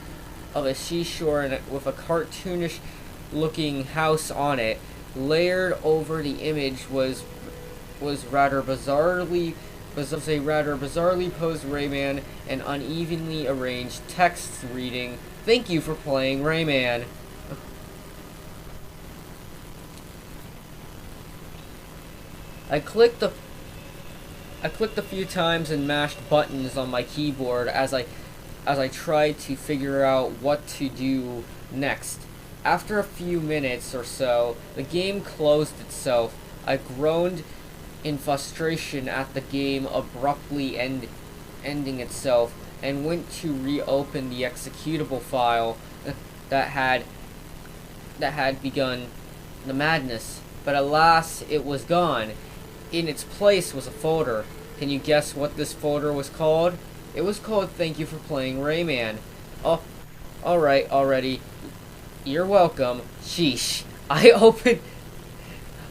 seashore and with a cartoonish looking house on it. Layered over the image was a rather bizarrely posed Rayman and unevenly arranged text reading, "Thank you for playing Rayman." I clicked a few times and mashed buttons on my keyboard as I tried to figure out what to do next. After a few minutes or so, the game closed itself. I groaned in frustration at the game abruptly ending itself and went to reopen the executable file that had begun the madness. But alas, it was gone. In its place was a folder. Can you guess what this folder was called? It was called "Thank you for playing Rayman." Oh, alright, already. You're welcome. Sheesh. I opened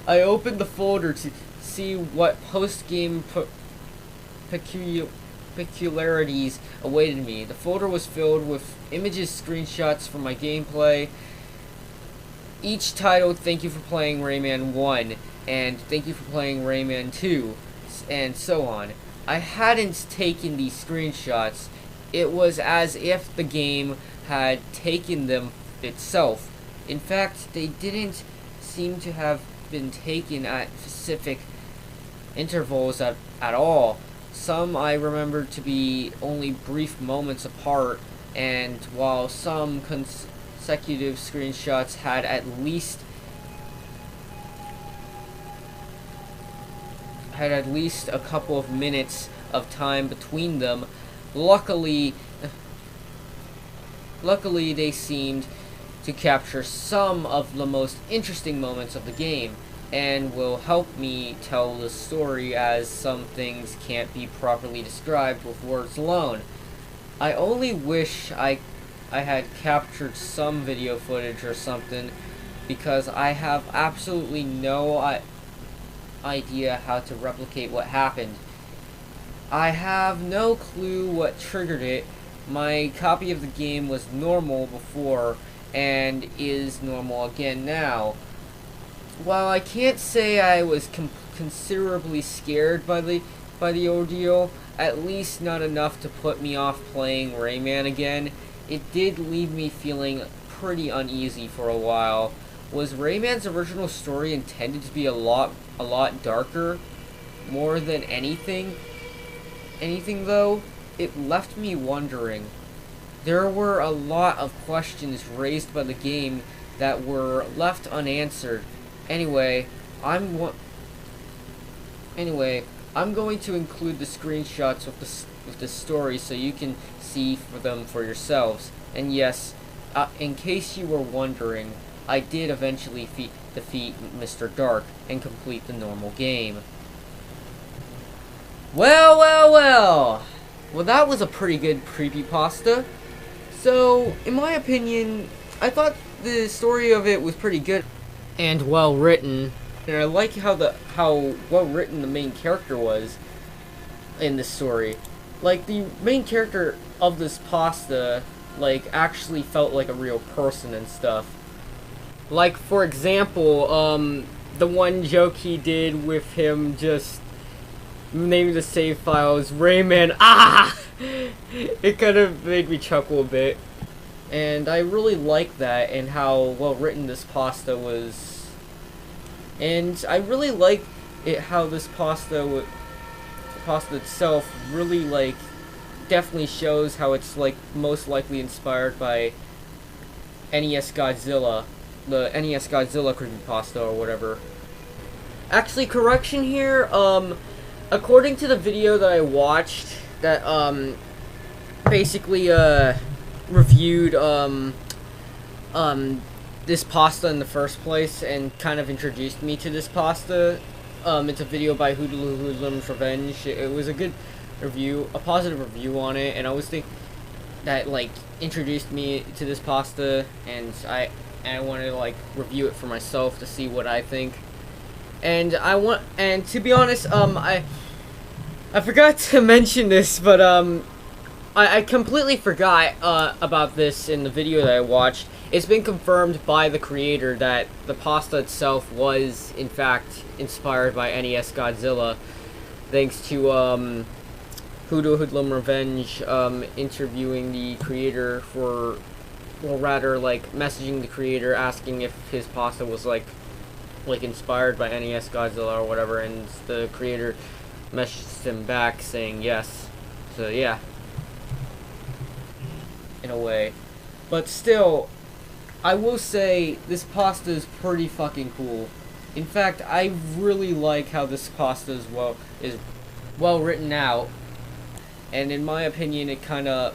the folder to see what post-game peculiarities awaited me. The folder was filled with images, screenshots from my gameplay, each titled "Thank you for playing Rayman 1" and "Thank you for playing Rayman 2", and so on. I hadn't taken these screenshots. It was as if the game had taken them itself. In fact, they didn't seem to have been taken at specific intervals at all. Some I remembered to be only brief moments apart, and while some consecutive screenshots had at least a couple of minutes of time between them, luckily they seemed to capture some of the most interesting moments of the game, and will help me tell the story, as some things can't be properly described with words alone. I only wish I had captured some video footage or something, because I have absolutely no idea how to replicate what happened. I have no clue what triggered it. My copy of the game was normal before, and is normal again now. While I can't say I was considerably scared by the ordeal, at least not enough to put me off playing Rayman again, it did leave me feeling pretty uneasy for a while. Was Rayman's original story intended to be a lot darker? More than anything though, it left me wondering. There were a lot of questions raised by the game that were left unanswered. Anyway, I'm going to include the screenshots with the story so you can see them for yourselves. And yes, in case you were wondering, I did eventually defeat Mr. Dark and complete the normal game. Well, that was a pretty good creepypasta. So, in my opinion, I thought the story of it was pretty good and well written, and I like how well written the main character was in this story. Like, the main character of this pasta, like, actually felt like a real person and stuff. Like, for example, the one joke he did with him just naming the save files Rayman, it kind of made me chuckle a bit. And I really like that, and how well written this pasta was. And I really like it how this pasta itself really, like, definitely shows how it's, like, most likely inspired by NES Godzilla, the NES Godzilla creepypasta or whatever. Actually, correction here, according to the video that I watched, that, basically, reviewed, this pasta in the first place, and kind of introduced me to this pasta, it's a video by Hoodlum's Revenge. It was a good review, a positive review on it, and I always think that, like, introduced me to this pasta, and I wanted to, like, review it for myself to see what I think. And to be honest, I forgot to mention this, but I completely forgot about this in the video that I watched. It's been confirmed by the creator that the pasta itself was, in fact, inspired by NES Godzilla, thanks to Hoodoo Hoodlum Revenge interviewing the creator for, or rather, like, messaging the creator asking if his pasta was, like inspired by NES Godzilla or whatever, and the creator messaged him back saying yes. So, yeah. In a way. But still, I will say this pasta is pretty fucking cool. In fact, I really like how this pasta is well written out. And in my opinion, pastas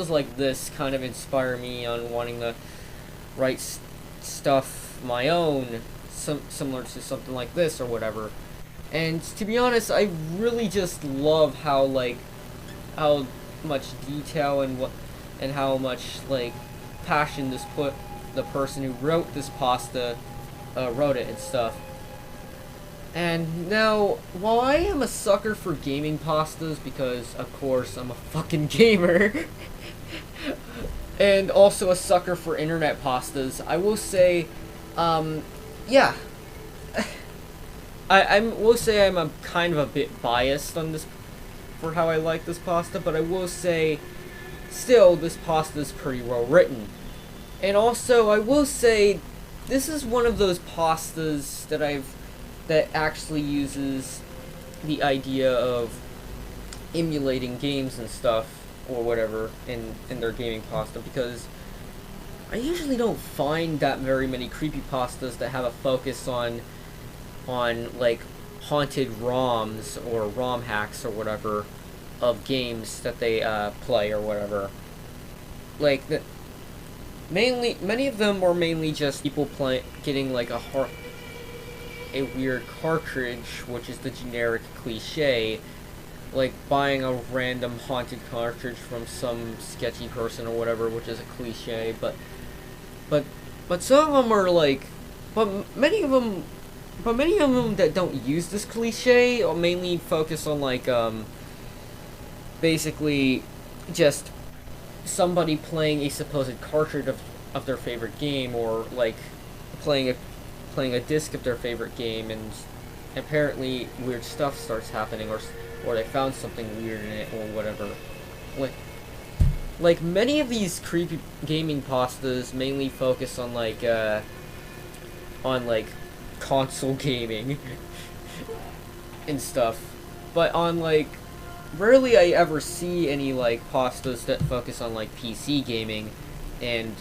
like this kind of inspire me on wanting to write stuff my own, similar to something like this or whatever. And to be honest, I really just love how much detail and how much passion the person who wrote this pasta wrote it and stuff. And now, while I am a sucker for gaming pastas, because of course I'm a fucking gamer, and also a sucker for internet pastas, I will say, yeah, I will say I'm a kind of a bit biased on this for how I like this pasta, but I will say, still, this pasta is pretty well written. And also, I will say, this is one of those pastas that actually uses the idea of emulating games and stuff, or whatever, in their gaming pasta, because I usually don't find that very many creepypastas that have a focus on like haunted ROMs or ROM hacks or whatever of games that they play or whatever. Like many of them are mainly just people getting like a weird cartridge, which is the generic cliche, like buying a random haunted cartridge from some sketchy person or whatever, which is a cliche. But some of them are like, but many of them that don't use this cliche or mainly focus on like basically just somebody playing a supposed cartridge of their favorite game, or like playing a disc of their favorite game, and apparently weird stuff starts happening, or they found something weird in it or whatever. Like many of these creepy gaming pastas mainly focus on console gaming and stuff, but on rarely I ever see any pastas that focus on PC gaming and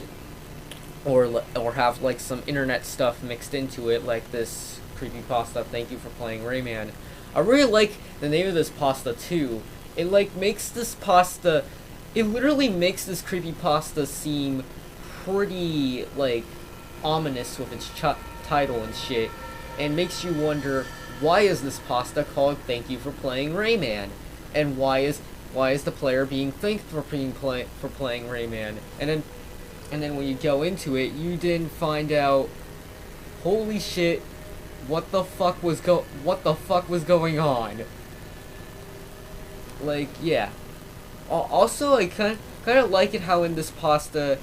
or have some internet stuff mixed into it, like this creepypasta, "Thank you for playing Rayman." I really like the name of this pasta too. It makes this pasta, it literally makes this creepypasta seem pretty ominous with its title and shit, and makes you wonder, why is this pasta called "Thank you for playing Rayman"? And why is the player being thanked for playing Rayman? And then when you go into it, you then find out, holy shit, what the fuck was going on? Yeah. Also, I kind of like it how in this pasta,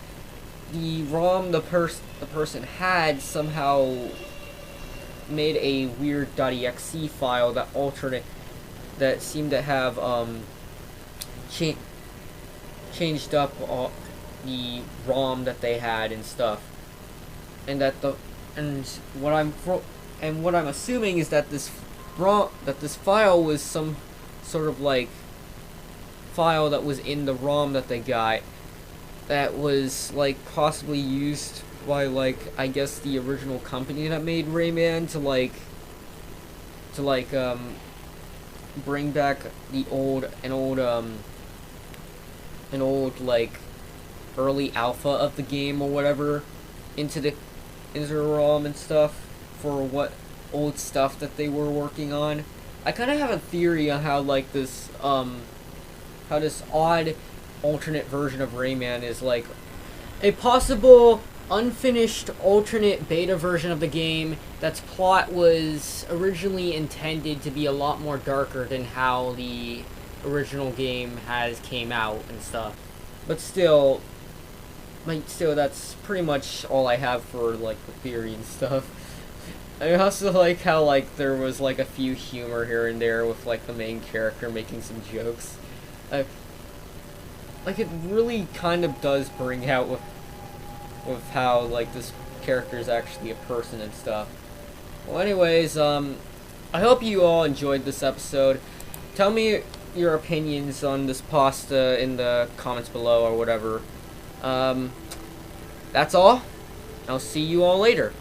the ROM the person had somehow made a weird .exe file that seemed to have changed up the ROM that they had and stuff, and what I'm assuming is that this file was some sort of file that was in the ROM that they got, that was possibly used by I guess the original company that made Rayman to bring back an old early alpha of the game or whatever into the ROM and stuff for what old stuff that they were working on. I kind of have a theory on how this odd alternate version of Rayman is a possible unfinished alternate beta version of the game that's plot was originally intended to be a lot more darker than how the original game has came out and stuff. But still, that's pretty much all I have for, like, the theory and stuff. I also like how, like, there was, like, a few humor here and there with, like, the main character making some jokes. Like, it really kind of does bring out with how, like, this character is actually a person and stuff. Well, anyways, I hope you all enjoyed this episode. Tell me your opinions on this pasta in the comments below or whatever. That's all. I'll see you all later.